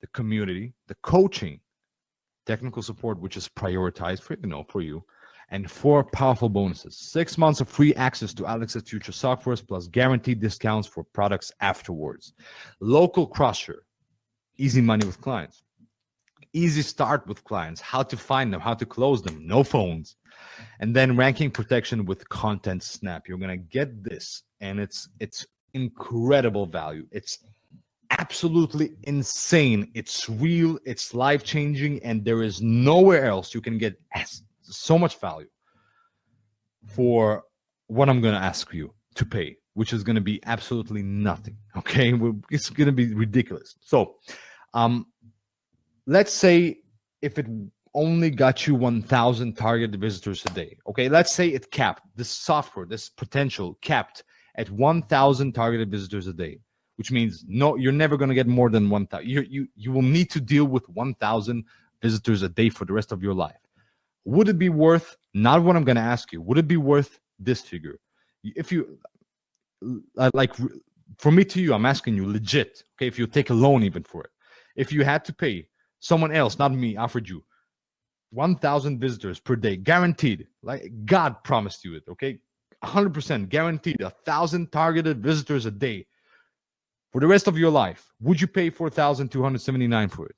the community, the coaching, technical support, which is prioritized for you, and 4 powerful bonuses: 6 months of free access to Alex's future softwares, plus guaranteed discounts for products afterwards. Local crusher, easy money with clients. Easy start with clients, how to find them, how to close them, no phones. And then ranking protection with content snap. You're going to get this, and it's incredible value. It's absolutely insane. It's real, it's life-changing, and there is nowhere else you can get so much value for what I'm going to ask you to pay, which is going to be absolutely nothing, okay? It's going to be ridiculous. So, let's say if it only got you 1,000 targeted visitors a day, okay? Let's say it capped, this software, this potential capped at 1,000 targeted visitors a day. which means no, you're never going to get more than 1,000. You will need to deal with 1,000 visitors a day for the rest of your life. Would it be worth, not what I'm going to ask you, would it be worth this figure? If you, like, from me to you, I'm asking you legit, okay, if you take a loan even for it. If you had to pay someone else, not me, offered you 1,000 visitors per day, guaranteed, like God promised you it, okay? 100% guaranteed, 1,000 targeted visitors a day for the rest of your life. Would you pay 4,279 for it?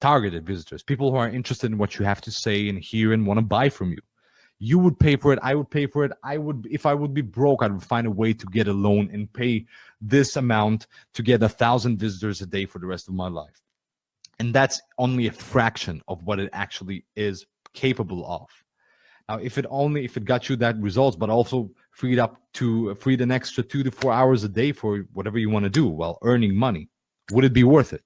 Targeted visitors, people who are interested in what you have to say and hear and want to buy from you. You would pay for it. I would pay for it. If I would be broke, I would find a way to get a loan and pay this amount to get 1,000 visitors a day for the rest of my life. And that's only a fraction of what it actually is capable of. Now, if it got you that results, but also freed an extra 2 to 4 hours a day for whatever you want to do while earning money, would it be worth it?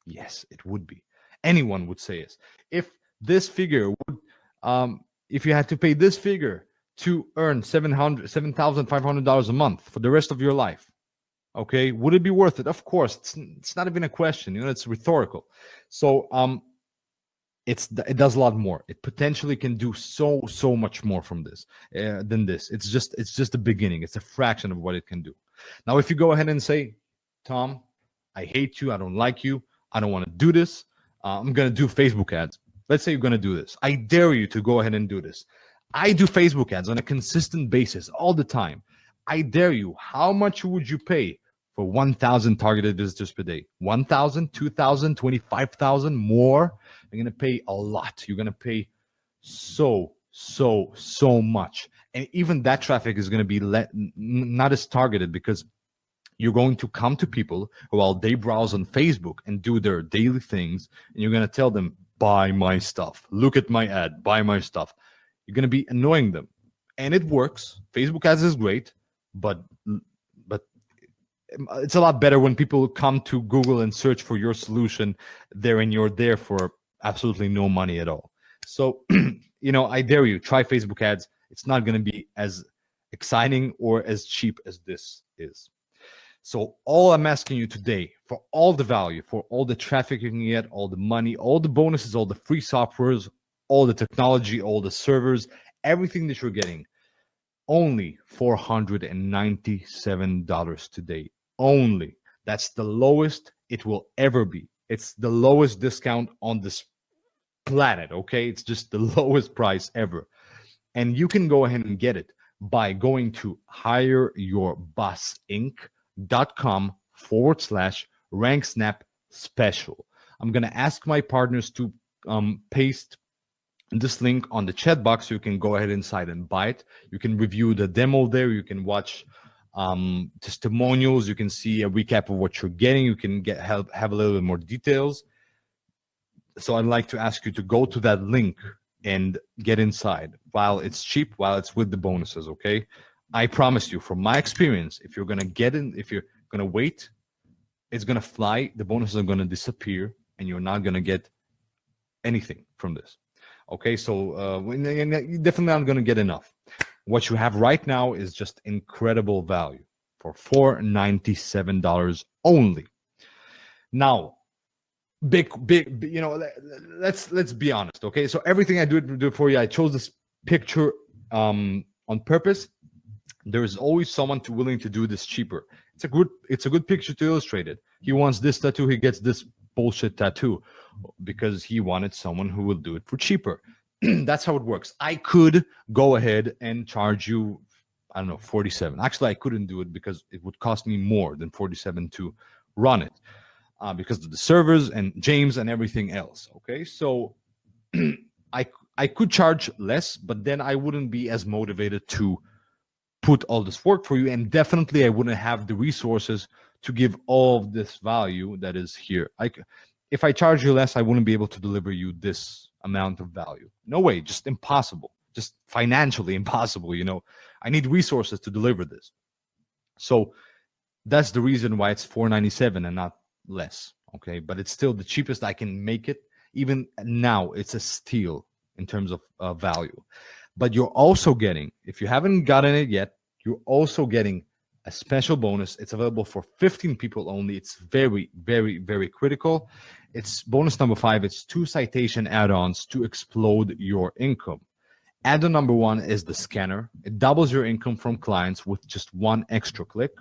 Yes, it would be. Anyone would say it. If this figure would, if you had to pay this figure to earn $7,500 a month for the rest of your life, okay, would it be worth it? Of course, it's not even a question. It's rhetorical. So it does a lot more. It potentially can do so much more from this than this. It's just the beginning. It's a fraction of what it can do. Now, if you go ahead and say, Tom, I hate you. I don't like you. I don't want to do this. I'm going to do Facebook ads. Let's say you're going to do this. I dare you to go ahead and do this. I do Facebook ads on a consistent basis all the time. I dare you. How much would you pay for 1,000 targeted visitors per day? 1,000, 2,000, 25,000 more? You're going to pay a lot. You're going to pay so much. And even that traffic is going to be not as targeted, because you're going to come to people while they browse on Facebook and do their daily things, and you're going to tell them, buy my stuff. Look at my ad. Buy my stuff. You're going to be annoying them. And it works. Facebook ads is great, but it's a lot better when people come to Google and search for your solution there, and you're there for absolutely no money at all. So, I dare you, try Facebook ads. It's not going to be as exciting or as cheap as this is. So all I'm asking you today, for all the value, for all the traffic you can get, all the money, all the bonuses, all the free softwares, all the technology, all the servers, everything that you're getting, only $497 today. Only. That's the lowest it will ever be. It's the lowest discount on this planet, okay? It's just the lowest price ever. And you can go ahead and get it by going to hireyourbossinc.com/ranksnap special. I'm going to ask my partners to paste this link on the chat box, so you can go ahead inside and buy it. You can review the demo there. You can watch testimonials. You can see a recap of what you're getting. You can have a little bit more details. So I'd like to ask you to go to that link and get inside while it's cheap, while it's with the bonuses, okay? I promise you, from my experience, if you're going to get in, if you're going to wait, it's going to fly. The bonuses are going to disappear, and you're not going to get anything from this. Okay, so you're definitely not going to get enough. What you have right now is just incredible value for $497 only. Now, big, let's be honest, okay? So everything I do for you, I chose this picture on purpose. There is always someone willing to do this cheaper. It's a good picture to illustrate it. He wants this tattoo, he gets this bullshit tattoo because he wanted someone who will do it for cheaper. That's how it works. I could go ahead and charge you, I don't know, 47. Actually, I couldn't do it because it would cost me more than 47 to run it because of the servers and James and everything else. Okay, so I could charge less, but then I wouldn't be as motivated to put all this work for you, and definitely I wouldn't have the resources to give all of this value that is here. If I charge you less, I wouldn't be able to deliver you this amount of value. No way, just impossible, just financially impossible. I need resources to deliver this. So that's the reason why it's $497 and not less. Okay, but it's still the cheapest I can make it. Even now, it's a steal in terms of value. But you're also getting, if you haven't gotten it yet, you're also getting a special bonus. It's available for 15 people only. It's very, very, very critical. It's bonus number 5. It's 2 citation add-ons to explode your income. Add-on number 1 is the scanner. It doubles your income from clients with just 1 extra click.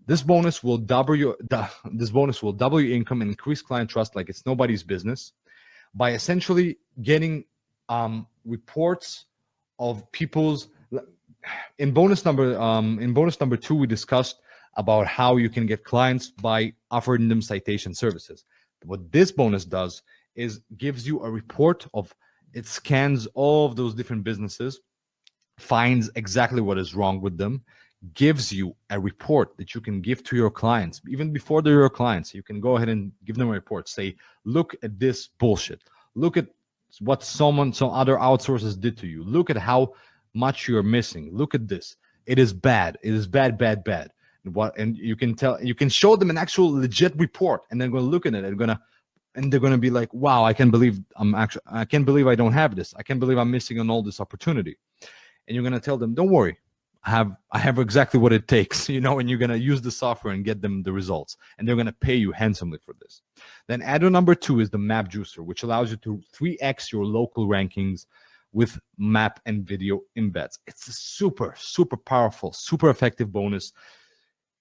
This bonus will double your income and increase client trust like it's nobody's business by essentially getting reports of people's. In bonus number 2, we discussed about how you can get clients by offering them citation services. What this bonus does is gives you a report of, it scans all of those different businesses, finds exactly what is wrong with them, gives you a report that you can give to your clients. Even before they're your clients, you can go ahead and give them a report. Say, look at this bullshit. Look at what some other outsourcers did to you. Look at how much you're missing. Look at this. It is bad. It is bad, bad, bad. And you can show them an actual legit report, and they're going to look at it and they're going to be like, wow, I can't believe I don't have this. I can't believe I'm missing on all this opportunity. And you're going to tell them, don't worry. I have exactly what it takes, and you're going to use the software and get them the results, and they're going to pay you handsomely for this. Then add-on number 2 is the map juicer, which allows you to 3x your local rankings with map and video embeds. It's a super, super powerful, super effective bonus.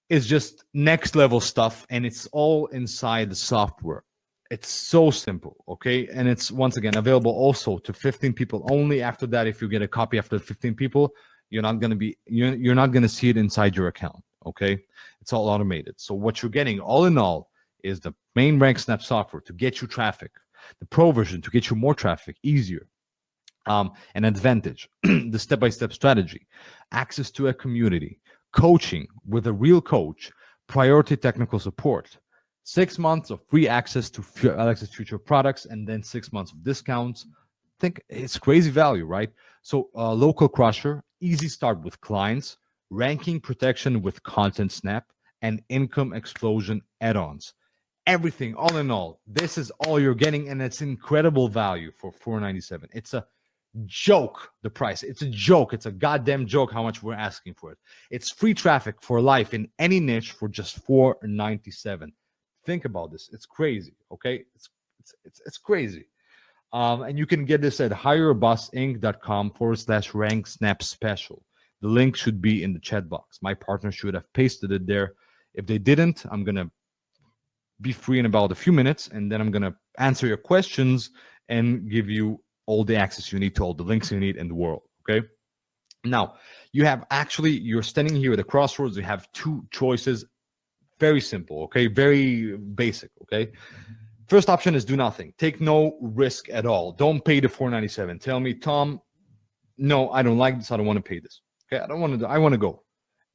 It's just next level stuff, and it's all inside the software. It's so simple, okay? And it's, once again, available also to 15 people only. After that, if you get a copy after 15 people, you're not going to see it inside your account, okay? It's all automated. So what you're getting all in all is the main RankSnap software to get you traffic, the pro version to get you more traffic easier, an advantage, the step-by-step strategy, access to a community, coaching with a real coach, priority technical support, 6 months of free access to Alex's future products, and then 6 months of discounts. I think it's crazy value, right? So local crusher, easy start with clients, ranking protection with Content Snap, and income explosion add-ons. Everything, all in all, this is all you're getting, and it's incredible value for $497. It's a joke, the price. It's a joke. It's a goddamn joke how much we're asking for it. It's free traffic for life in any niche for just $497. Think about this. It's crazy, okay? It's crazy. And you can get this at hireboussinc.com/ranksnap special. The link should be in the chat box. My partner should have pasted it there. If they didn't, I'm going to be free in about a few minutes, and then I'm going to answer your questions and give you all the access you need to all the links you need in the world, okay? Now, you're standing here at a crossroads. You have 2 choices. Very simple, okay? Very basic, okay? First option is do nothing. Take no risk at all. Don't pay the $497. Tell me, Tom, no, I don't like this. I don't want to pay this. Okay, I want to go.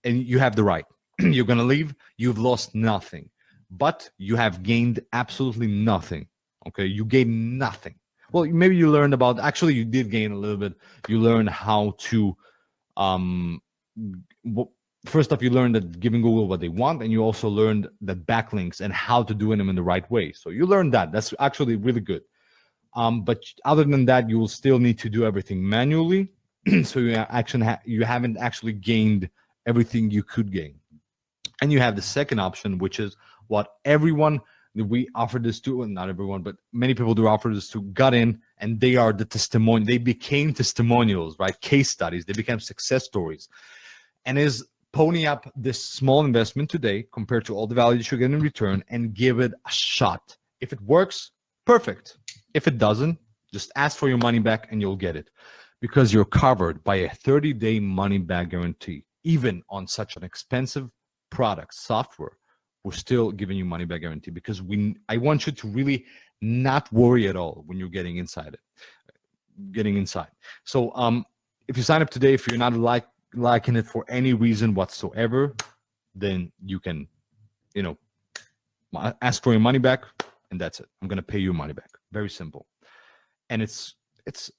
And you have the right. You're going to leave. You've lost nothing. But you have gained absolutely nothing. Okay, you gain nothing. Well, maybe you learned about, actually you did gain a little bit. You learned how to, first off, you learned that giving Google what they want, and you also learned that backlinks and how to do them in the right way. So you learned that. That's actually really good. But other than that, you will still need to do everything manually. So you haven't actually gained everything you could gain. And you have the second option, which is what everyone we offer this to, and not everyone, but many people do offer this to, got in, and they are the testimonial. They became testimonials, right? Case studies. They became success stories. And is pony up this small investment today compared to all the value you should get in return and give it a shot. If it works, perfect. If it doesn't, just ask for your money back and you'll get it, because you're covered by a 30-day money-back guarantee. Even on such an expensive product, software, we're still giving you money-back guarantee, because I want you to really not worry at all when you're getting inside. So if you sign up today, if you're not liking it for any reason whatsoever, then you can, ask for your money back, and that's it. I'm gonna pay you money back. Very simple, and that's it.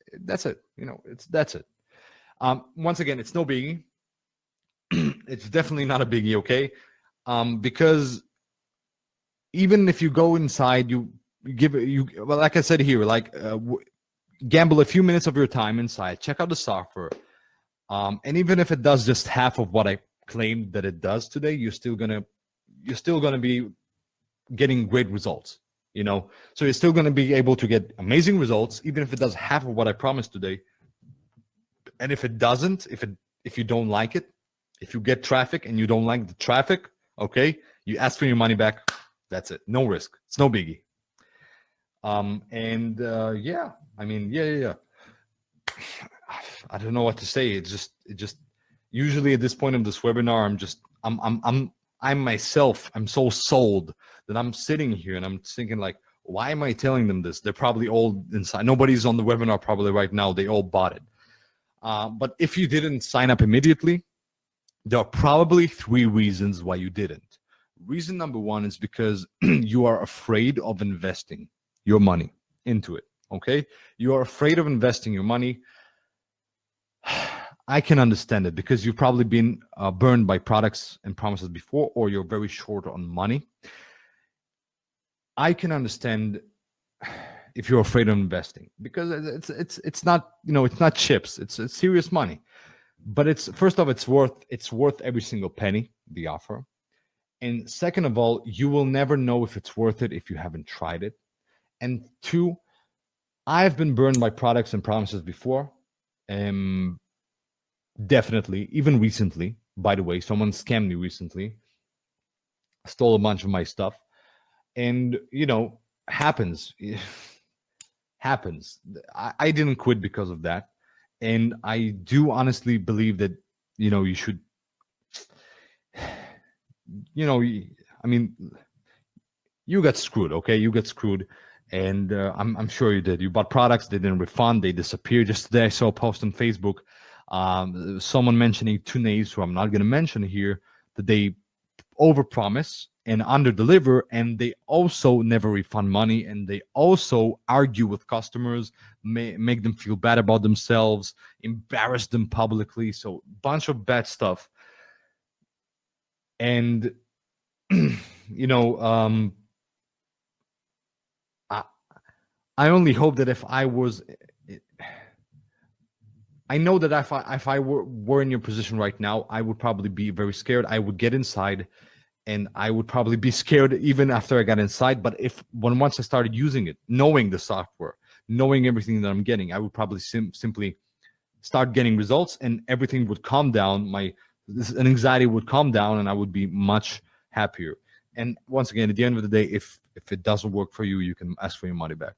That's it. Once again, it's no biggie. It's definitely not a biggie, okay? Because even if you go inside, well, like I said here, gamble a few minutes of your time inside, check out the software. And even if it does just half of what I claim that it does today, you're still gonna be getting great results. So you're still gonna be able to get amazing results, even if it does half of what I promised today. And if it doesn't, if you don't like it, if you get traffic and you don't like the traffic, okay, you ask for your money back. That's it. No risk. It's no biggie. And yeah, I mean, yeah. I don't know what to say. It just usually at this point of this webinar, I'm myself. I'm so sold that I'm sitting here and I'm thinking like, why am I telling them this? They're probably all inside. Nobody's on the webinar probably right now. They all bought it. But if you didn't sign up immediately, there are probably 3 reasons why you didn't. Reason number 1 is because you are afraid of investing your money into it. Okay, you are afraid of investing your money. I can understand it because you've probably been burned by products and promises before, or you're very short on money. I can understand if you're afraid of investing because it's not, it's not chips, it's serious money. But it's, first off, it's worth every single penny, the offer. And second of all, you will never know if it's worth it if you haven't tried it. And 2, I've been burned by products and promises before. Definitely, even recently. By the way, someone scammed me recently, stole a bunch of my stuff, and happens. Happens. I didn't quit because of that, and I do honestly believe that you should. I mean, you got screwed. Okay, you got screwed. And I'm sure you did. You bought products, they didn't refund, they disappeared. Just today, I saw a post on Facebook, someone mentioning 2 names who I'm not going to mention here, that they overpromise and underdeliver, and they also never refund money, and they also argue with customers, make them feel bad about themselves, embarrass them publicly. So bunch of bad stuff. And I only hope that if I was, I know that if I were in your position right now, I would probably be very scared. I would get inside, and I would probably be scared even after I got inside. But once I started using it, knowing the software, knowing everything that I'm getting, I would probably simply start getting results, and everything would calm down. An anxiety would calm down, and I would be much happier. And once again, at the end of the day, if it doesn't work for you, you can ask for your money back.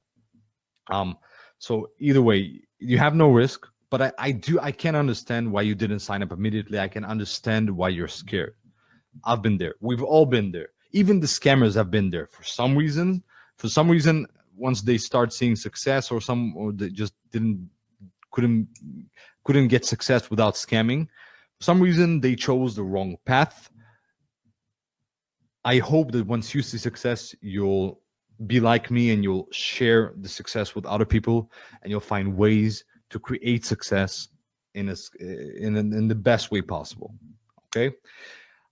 So either way, you have no risk, but I can understand why you didn't sign up immediately. I can understand why you're scared. I've been there. We've all been there. Even the scammers have been there for some reason. Once they start seeing success, or they just couldn't get success without scamming. For some reason, they chose the wrong path. I hope that once you see success, you'll be like me and you'll share the success with other people, and you'll find ways to create success in the best way possible. Okay.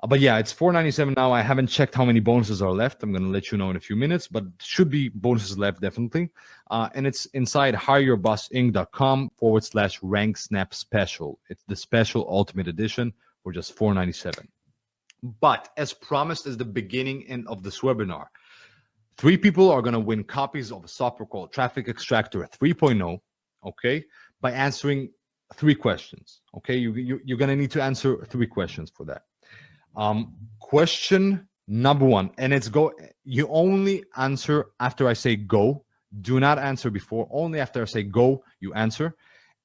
But yeah, it's $4.97 now. I haven't checked how many bonuses are left. I'm going to let you know in a few minutes, but should be bonuses left definitely. And it's inside hireyourbossinc.com/rank snap special. It's the special ultimate edition for just $4.97. But as promised at the beginning of this webinar, 3 people are going to win copies of a software called Traffic Extractor 3.0, okay, by answering 3 questions. Okay, you're going to need to answer 3 questions for that. Question number 1, and you only answer after I say go. Do not answer before. Only after I say go, you answer.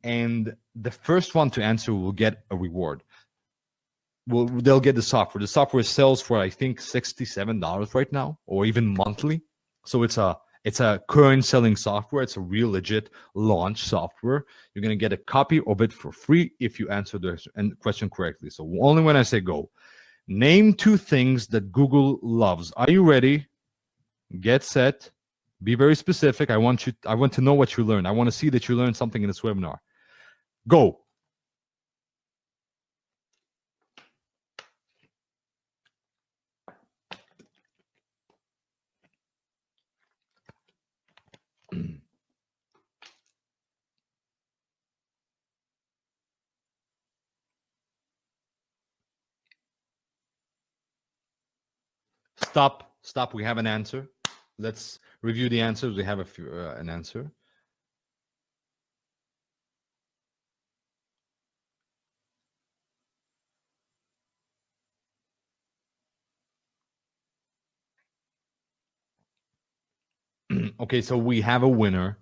And the first one to answer will get a reward. They'll get the software. The software sells for, I think, $67 right now, or even monthly. So it's a current selling software. It's a real legit launch software. You're going to get a copy of it for free if you answer the question correctly. So only when I say go. Name 2 things that Google loves. Are you ready? Get set. Be very specific. I want to know what you learned. I want to see that you learned something in this webinar. Go. Stop. We have an answer. Let's review the answers. We have an answer. Okay, so we have a winner.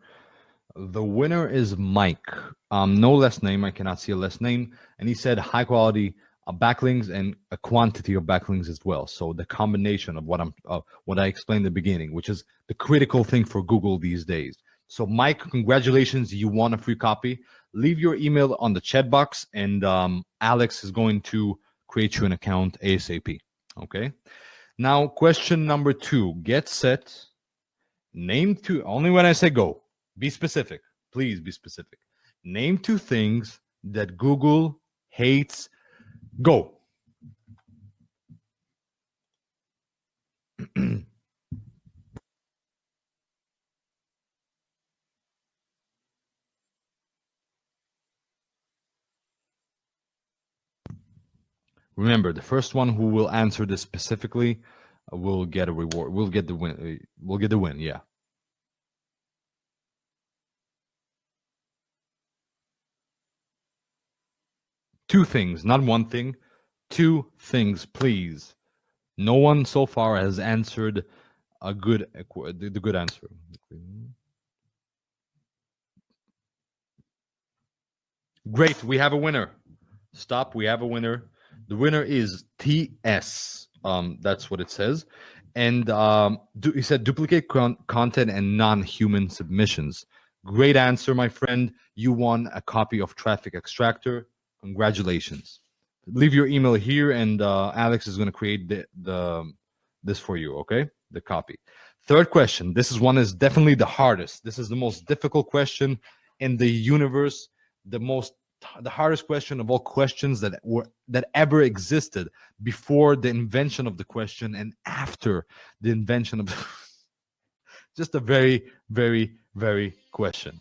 The winner is Mike. No last name. I cannot see a last name. And he said high quality backlinks and a quantity of backlinks as well. So the combination of what I explained at the beginning, which is the critical thing for Google these days. So Mike, congratulations. You won a free copy. Leave your email on the chat box, and Alex is going to create you an account ASAP. Okay. Now, question number 2. Get set. Name 2. Only when I say go. Be specific. Please be specific. Name 2 things that Google hates. Go. Remember, the first one who will answer this specifically will get a reward. We'll get the win. We'll get the win. Yeah. Two things, not one thing. 2 things, please. No one so far has answered the good answer. Great, we have a winner. Stop, we have a winner. The winner is TS. That's what it says. And he said duplicate content and non-human submissions. Great answer, my friend. You won a copy of Traffic Extractor. Congratulations. Leave your email here, and Alex is going to create this for you, okay? The copy. Third question. This is definitely the hardest. This is the most difficult question in the universe. The hardest question of all questions that ever existed before the invention of the question and after the invention of just a very, very, very question.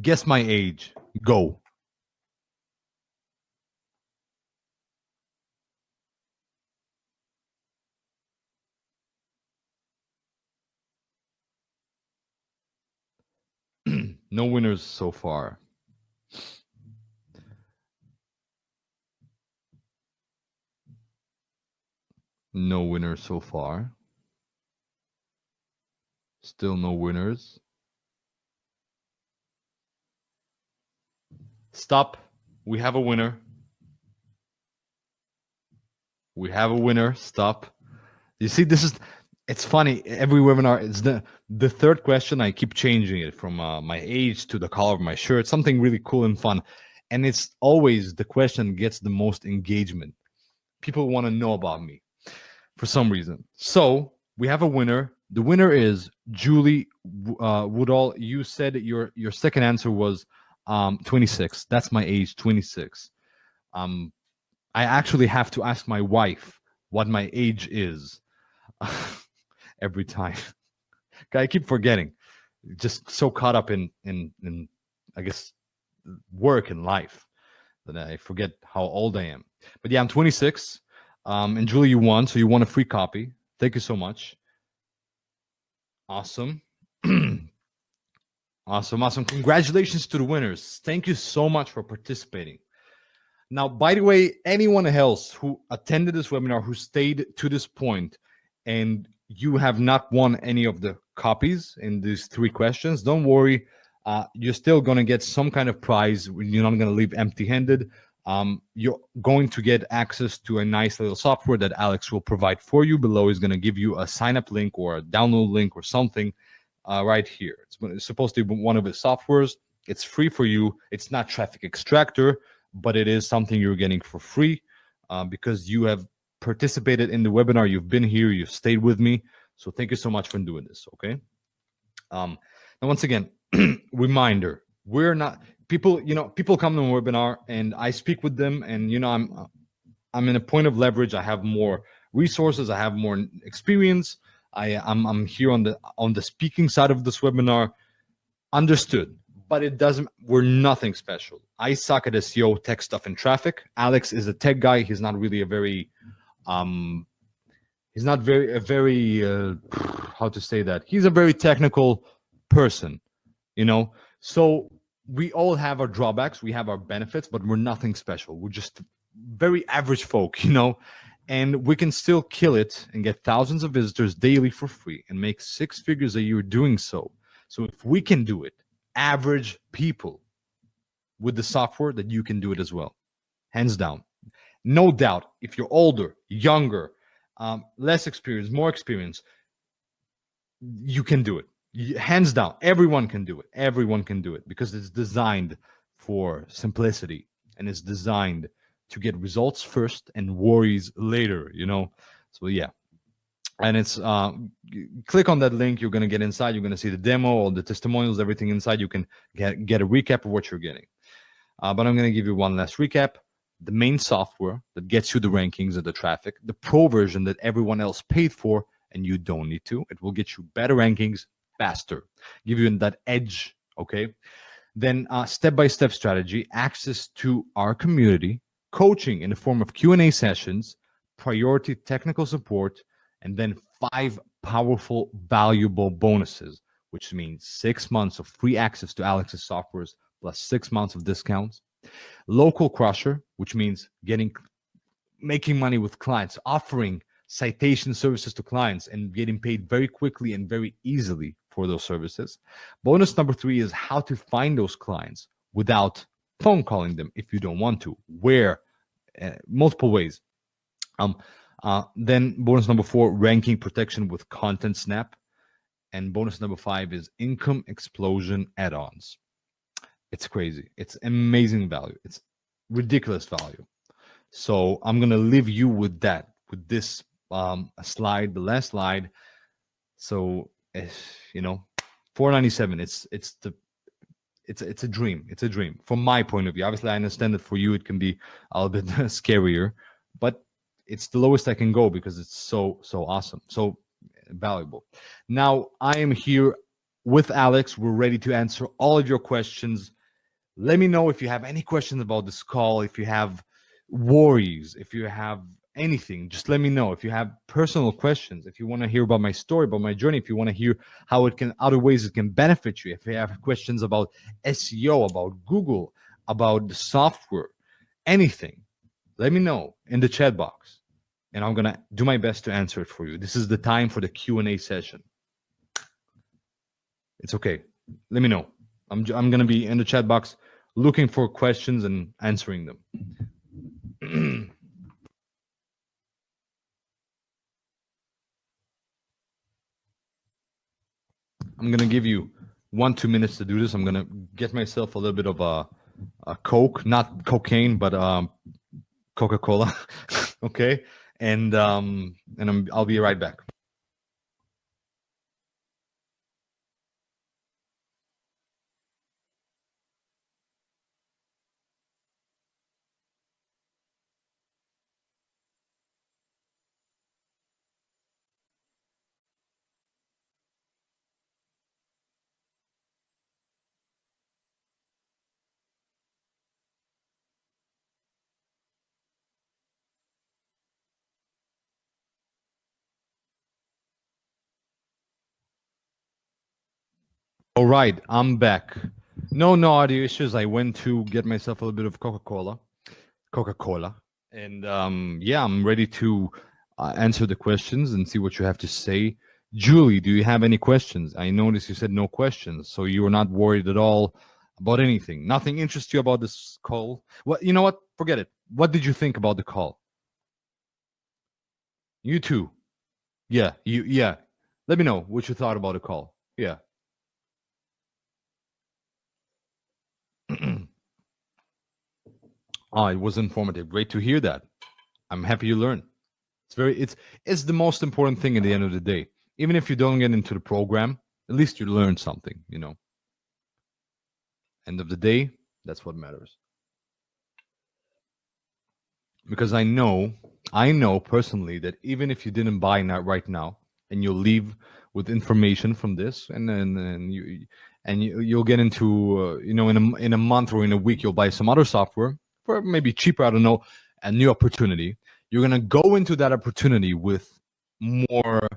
Guess my age. Go. No winners so far. No winners so far. Still no winners. Stop. We have a winner. We have a winner. Stop. You see, it's funny. Every webinar, it's the third question. I keep changing it from my age to the color of my shirt, something really cool and fun. And it's always the question gets the most engagement. People want to know about me for some reason. So we have a winner. The winner is Julie Woodall. You said your second answer was 26. That's my age, 26. I actually have to ask my wife what my age is every time. I keep forgetting. Just so caught up in I guess work and life that I forget how old I am. But yeah, I'm 26. And Julie, you won, so you won a free copy. Thank you so much. Awesome. Awesome. Congratulations to the winners. Thank you so much for participating. Now, by the way, anyone else who attended this webinar, who stayed to this point, and you have not won any of the copies in these 3 questions, don't worry. You're still going to get some kind of prize. You're not going to leave empty-handed. You're going to get access to a nice little software that Alex will provide for you. Below is going to give you a sign-up link or a download link or something right here. It's supposed to be one of his softwares. It's free for you. It's not Traffic Extractor, but it is something you're getting for free because you have participated in the webinar. You've been here. You've stayed with me. So thank you so much for doing this, okay? Now, once again, reminder, we're not... People come to the webinar and I speak with them, and I'm in a point of leverage. I have more resources. I have more experience. I'm here on the speaking side of this webinar. Understood, but we're nothing special. I suck at SEO, tech stuff, and traffic. Alex is a tech guy. He's not really a very He's not very how to say that. He's a very technical person, you know. So we all have our drawbacks, we have our benefits, but we're nothing special. We're just very average folk, you know. And we can still kill it and get thousands of visitors daily for free and make six figures a year doing so. So if we can do it, average people, with the software, that you can do it as well, hands down. No doubt, if you're older, younger, less experienced, more experienced, you can do it. Hands down, everyone can do it. Everyone can do it because it's designed for simplicity and it's designed to get results first and worries later, you know. So yeah, and it's click on that link, you're going to get inside, you're going to see the demo, all the testimonials, everything inside. You can get a recap of what you're getting, but I'm going to give you one last recap. The main software that gets you the rankings and the traffic, the pro version that everyone else paid for and you don't need to. It will get you better rankings faster, give you that edge. Okay, then step-by-step strategy, access to our community, coaching in the form of Q&A sessions, priority technical support, and then 5 powerful, valuable bonuses, which means 6 months of free access to Alex's softwares plus 6 months of discounts. Local crusher, which means making money with clients, offering citation services to clients and getting paid very quickly and very easily for those services. Bonus number 3 is how to find those clients without phone calling them if you don't want to. Where? Multiple ways. Then bonus number 4, ranking protection with Content Snap. And bonus number 5 is income explosion add-ons. It's crazy. It's amazing value. It's ridiculous value. So I'm going to leave you with that, with this slide, the last slide. So, you know, $497. It's a dream. It's a dream from my point of view. Obviously, I understand that for you it can be a little bit scarier, but it's the lowest I can go because it's so awesome, so valuable. Now I am here with Alex. We're ready to answer all of your questions. Let me know if you have any questions about this call, if you have worries, if you have anything, just let me know. If you have personal questions, if you want to hear about my story, about my journey, if you want to hear how it can, other ways it can benefit you, if you have questions about SEO, about Google, about the software, anything, let me know in the chat box and I'm going to do my best to answer it for you. This is the time for the Q&A session. It's okay. Let me know. I'm going to be in the chat box looking for questions and answering them. I'm going to give you 1-2 minutes to do this. I'm going to get myself a little bit of a Coke, not cocaine, but Coca-Cola. Okay. And I'll be right back. All right, I'm back. No audio issues. I went to get myself a little bit of Coca-Cola, and yeah, I'm ready to answer the questions and see what you have to say. Julie, do you have any questions? I noticed you said no questions, so you were not worried at all about anything. Nothing interests you about this call? Well, you know what? Forget it. What did you think about the call? You too. Yeah, yeah. Let me know what you thought about the call. Yeah. Oh, it was informative. Great to hear that. I'm happy you learned. It's the most important thing at the end of the day. Even if you don't get into the program, at least you learned something, you know. End of the day, that's what matters. Because I know personally that even if you didn't buy right now, and you'll leave with information from this, and then you'll get into you know, in a month or in a week, you'll buy some other software for maybe cheaper, I don't know, a new opportunity. You're gonna go into that opportunity with more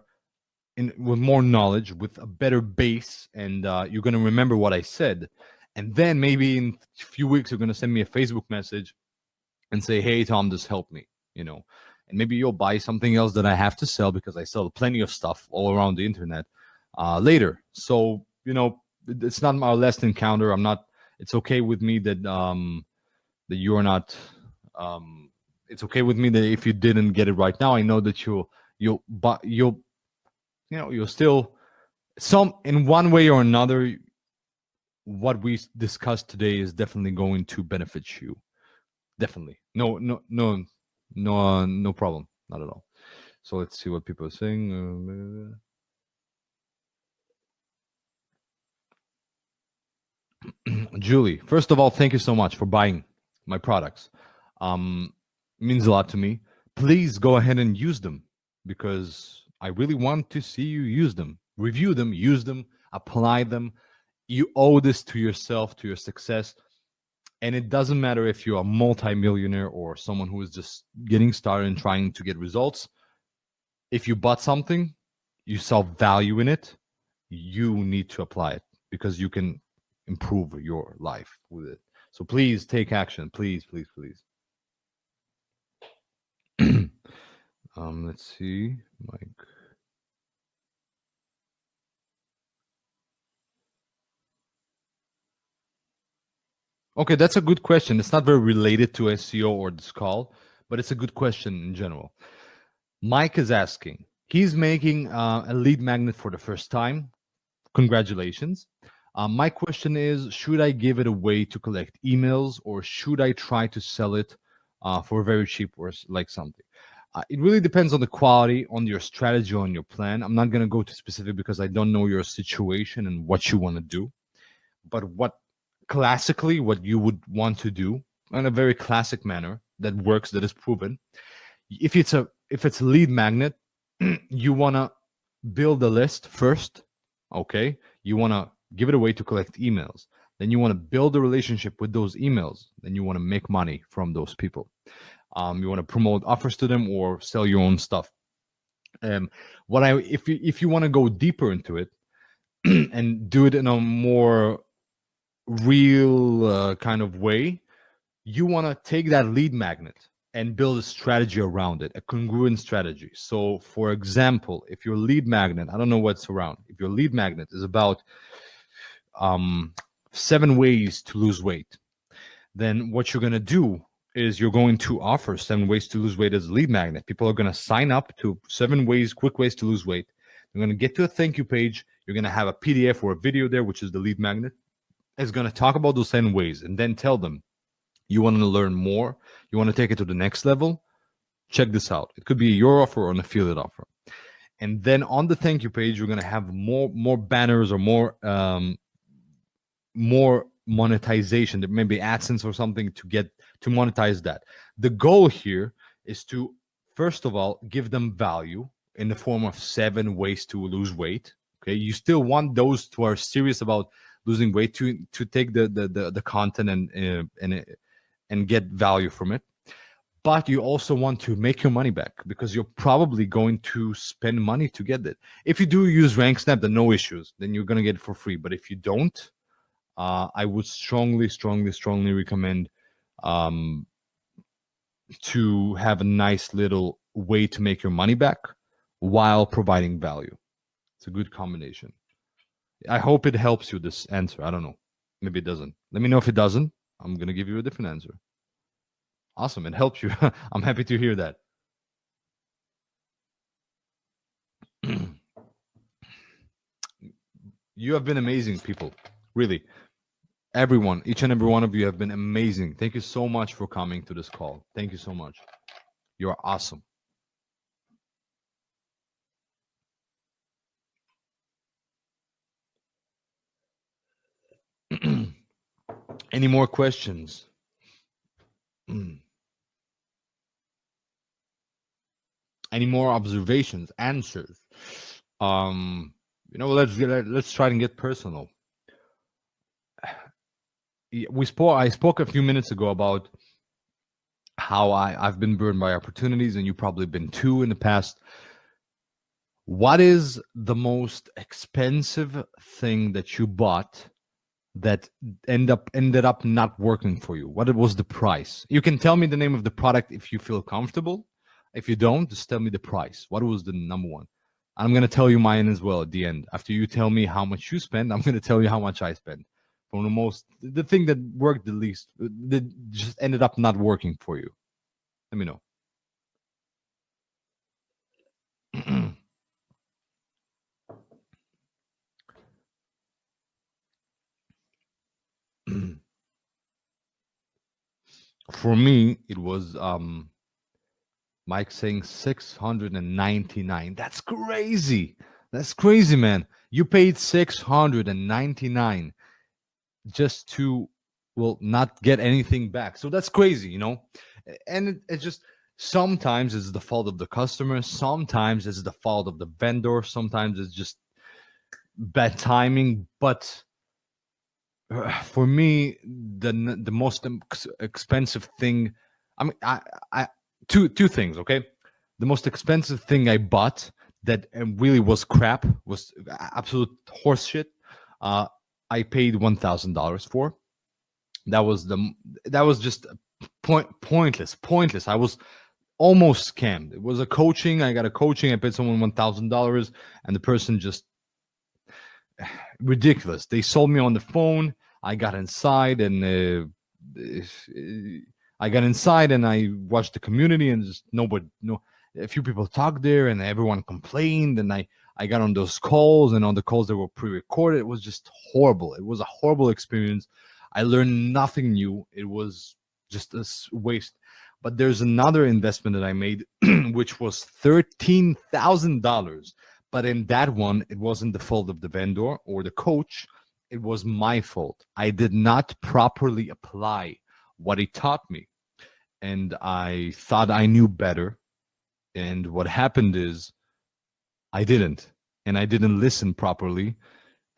with more knowledge, with a better base, and you're going to remember what I said. And then maybe in a few weeks, you're going to send me a Facebook message and say, hey, Tom, this helped me, and maybe you'll buy something else that I have to sell, because I sell plenty of stuff all around the internet later. So, it's not our last encounter. It's okay with me that that you're not, it's okay with me that if you didn't get it right now, I know that you'll still, in one way or another, what we discussed today is definitely going to benefit you. Definitely. No problem. Not at all. So let's see what people are saying. Julie, first of all, thank you so much for buying my products. It means a lot to me. Please go ahead and use them, because I really want to see you use them, review them, use them, apply them. You owe this to yourself, to your success. And it doesn't matter if you're a multimillionaire or someone who is just getting started and trying to get results. If you bought something, you saw value in it, you need to apply it, because you can improve your life with it. So please take action. Please, please, please. Let's see, Mike. Okay, that's a good question. It's not very related to SEO or this call, but it's a good question in general. Mike is asking, he's making a lead magnet for the first time. Congratulations. My question is, should I give it away to collect emails, or should I try to sell it for very cheap or like something? It really depends on the quality, on your strategy, on your plan. I'm not going to go to specific because I don't know your situation and what you want to do. But what you would want to do in a very classic manner that works, that is proven. If it's a lead magnet, you want to build a list first. Okay, you want to give it away to collect emails. Then you want to build a relationship with those emails. Then you want to make money from those people. You want to promote offers to them or sell your own stuff. If you want to go deeper into it and do it in a more real kind of way, you want to take that lead magnet and build a strategy around it, a congruent strategy. So, for example, if your lead magnet, I don't know what's around, if your lead magnet is about 7 ways to lose weight, then what you're going to do is you're going to offer 7 ways to lose weight as a lead magnet. People are going to sign up to 7 quick ways to lose weight. They're going to get to a thank you page. You're going to have a PDF or a video there, which is the lead magnet. It's going to talk about those 7 ways and then tell them, you want to learn more, you want to take it to the next level, check this out. It could be your offer or an affiliate offer. And then on the thank you page, you're going to have more banners or more monetization, maybe AdSense or something to monetize that. The goal here is to, first of all, give them value in the form of 7 ways to lose weight. Okay, you still want those who are serious about losing weight to take the content and get value from it. But you also want to make your money back, because you're probably going to spend money to get it. If you do use RankSnap, then no issues. Then you're going to get it for free. But if you don't, I would strongly recommend to have a nice little way to make your money back while providing value. It's a good combination. I hope it helps you, this answer. I don't know. Maybe it doesn't. Let me know if it doesn't. I'm going to give you a different answer. Awesome. It helps you. I'm happy to hear that. You have been amazing, people. Really. Everyone, each and every one of you have been amazing. Thank you so much for coming to this call. Thank you so much. You're awesome. Any more questions? Any more observations, answers? Let's try and get personal. I spoke a few minutes ago about how I've been burned by opportunities, and you've probably been too in the past. What is the most expensive thing that you bought that ended up not working for you? What was the price? You can tell me the name of the product if you feel comfortable. If you don't, just tell me the price. What was the number one? I'm gonna tell you mine as well at the end. After you tell me how much you spend, I'm gonna tell you how much I spend. From the thing that worked the least, that just ended up not working for you. Let me know. For me, it was Mike saying 699. That's crazy. That's crazy, man. You paid 699 just to, well, not get anything back. So that's crazy, And it's just sometimes it's the fault of the customer, sometimes it's the fault of the vendor, sometimes it's just bad timing. But for me, the most expensive thing, I mean, I two things, okay? The most expensive thing I bought that really was crap, was absolute horseshit. I paid $1,000 for. That was just pointless. I was almost scammed. It was a coaching. I got a coaching. I paid someone $1,000, and the person just ridiculous. They sold me on the phone. I got inside and I watched the community, and just nobody, no, a few people talked there, and everyone complained. And I got on those calls, and on the calls that were pre-recorded. It was just horrible. It was a horrible experience. I learned nothing new. It was just a waste. But there's another investment that I made, which was $13,000. But in that one, it wasn't the fault of the vendor or the coach. It was my fault. I did not properly apply what he taught me. And I thought I knew better. And what happened is I didn't. And I didn't listen properly.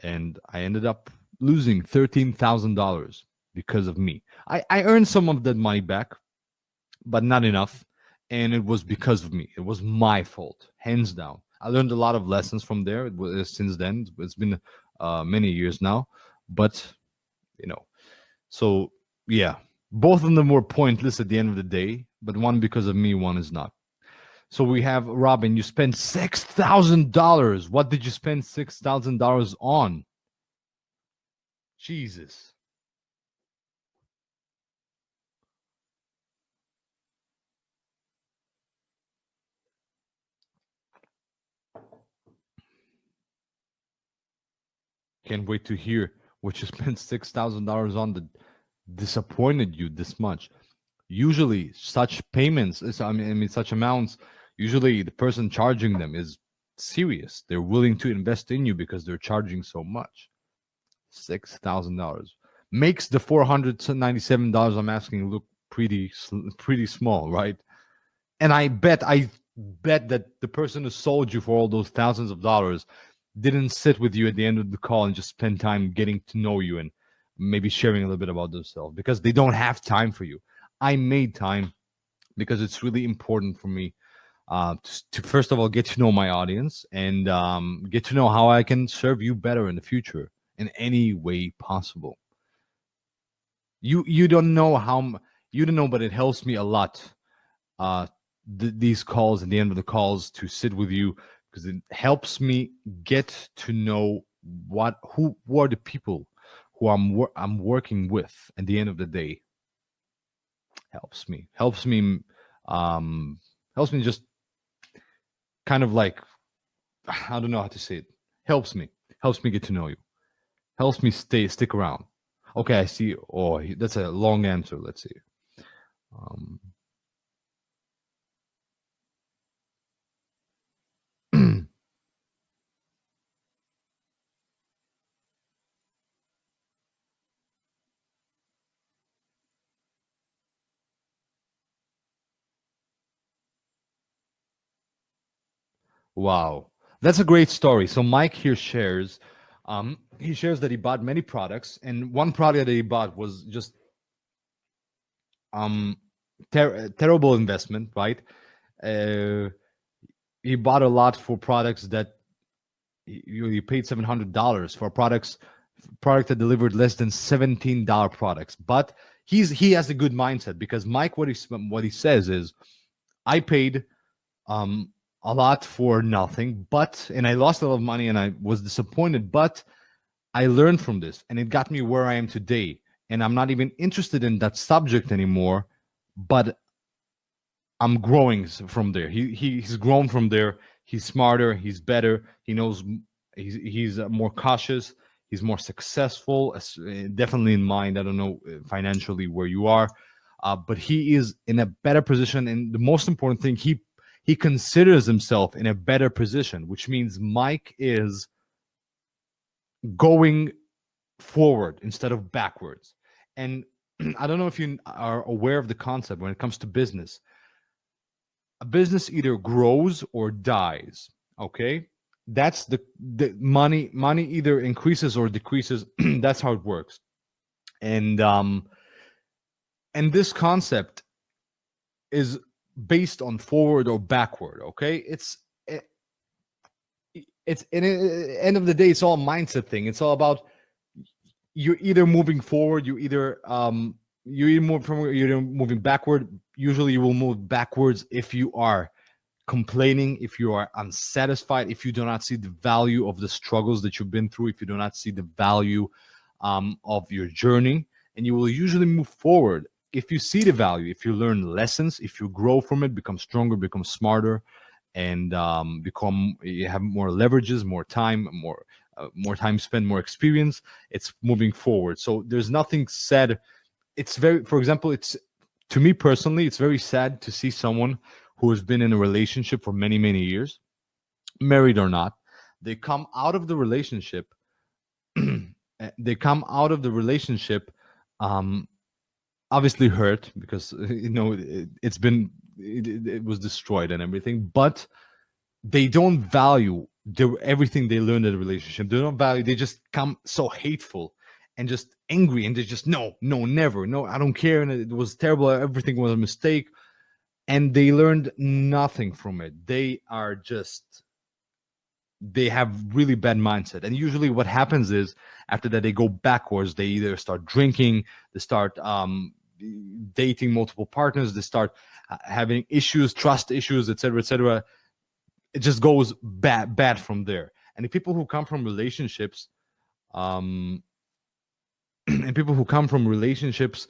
And I ended up losing $13,000 because of me. I earned some of that money back, but not enough. And it was because of me. It was my fault, hands down. I learned a lot of lessons from there. Since then, it's been many years now. But, so yeah, both of them were pointless at the end of the day, but one because of me, one is not. So we have Robin, you spent $6,000. What did you spend $6,000 on? Jesus. Can't wait to hear what you spent $6,000 on that disappointed you this much. Usually, such payments, such amounts, usually the person charging them is serious. They're willing to invest in you because they're charging so much. $6,000 makes the $497 I'm asking look pretty small, right? And I bet that the person who sold you for all those thousands of dollars didn't sit with you at the end of the call and just spend time getting to know you and maybe sharing a little bit about themselves, because they don't have time for you. I made time because it's really important for me to first of all get to know my audience and get to know how I can serve you better in the future in any way possible. You don't know you don't know, but it helps me a lot. These calls, at the end of the calls, to sit with you, because it helps me get to know who are the people who I'm working with at the end of the day. Helps me just kind of like, I don't know how to say it. Helps me get to know you. Helps me stick around. Okay, I see. Oh, that's a long answer. Let's see. Wow, that's a great story. So Mike here shares, he shares that he bought many products, and one product that he bought was just terrible investment, right? Uh, he bought a lot for products that you paid $700 for product that delivered less than $17 products. But he has a good mindset, because Mike, what he says is, I paid um a lot for nothing, and I lost a lot of money and I was disappointed, but I learned from this and it got me where I am today. And I'm not even interested in that subject anymore, but I'm growing from there. He's grown from there. He's smarter. He's better. He knows. He's more cautious. He's more successful. Definitely in mind. I don't know financially where you are, but he is in a better position. And the most important thing, he considers himself in a better position, which means Mike is going forward instead of backwards. And I don't know if you are aware of the concept when it comes to business. A business either grows or dies. Okay, that's the money either increases or decreases. That's how it works. And this concept is based on forward or backward. Okay, it's in the end of the day, it's all a mindset thing. It's all about, you're either moving forward, you're either moving backward. Usually you will move backwards if you are complaining, if you are unsatisfied, if you do not see the value of the struggles that you've been through, if you do not see the value of your journey. And you will usually move forward if you see the value, if you learn lessons, if you grow from it, become stronger, become smarter, and you have more leverages, more time, more time spent, more experience. It's moving forward. So there's nothing said. It's very, for example, it's, to me personally, it's very sad to see someone who has been in a relationship for many, many years, married or not. They come out of the relationship. They come out of the relationship, obviously hurt, because it was destroyed and everything. But they don't value everything they learned in the relationship. They don't value. They just come so hateful and just angry, and they just no, never, no, I don't care, and it was terrible. Everything was a mistake, and they learned nothing from it. They have really bad mindset. And usually what happens is, after that, they go backwards. They either start drinking, they start dating multiple partners, they start having issues, trust issues, etc., etc. It just goes bad from there. And the people who come from relationships, and people who come from relationships,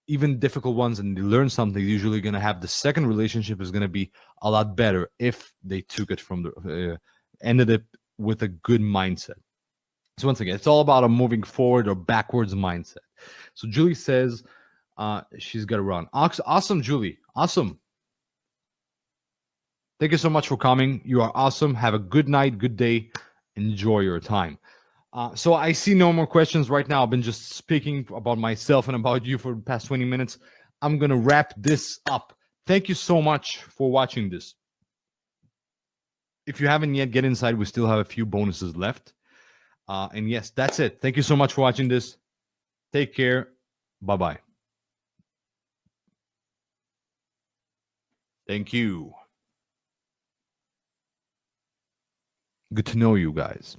even difficult ones, and they learn something, usually going to have the second relationship is going to be a lot better if they took it from ended it with a good mindset. So once again, it's all about a moving forward or backwards mindset. So Julie says she's got to run. Awesome, Julie. Awesome. Thank you so much for coming. You are awesome. Have a good night, good day. Enjoy your time. So I see no more questions right now. I've been just speaking about myself and about you for the past 20 minutes. I'm going to wrap this up. Thank you so much for watching this. If you haven't yet, get inside. We still have a few bonuses left. And yes, that's it. Thank you so much for watching this. Take care. Bye-bye. Thank you. Good to know you guys.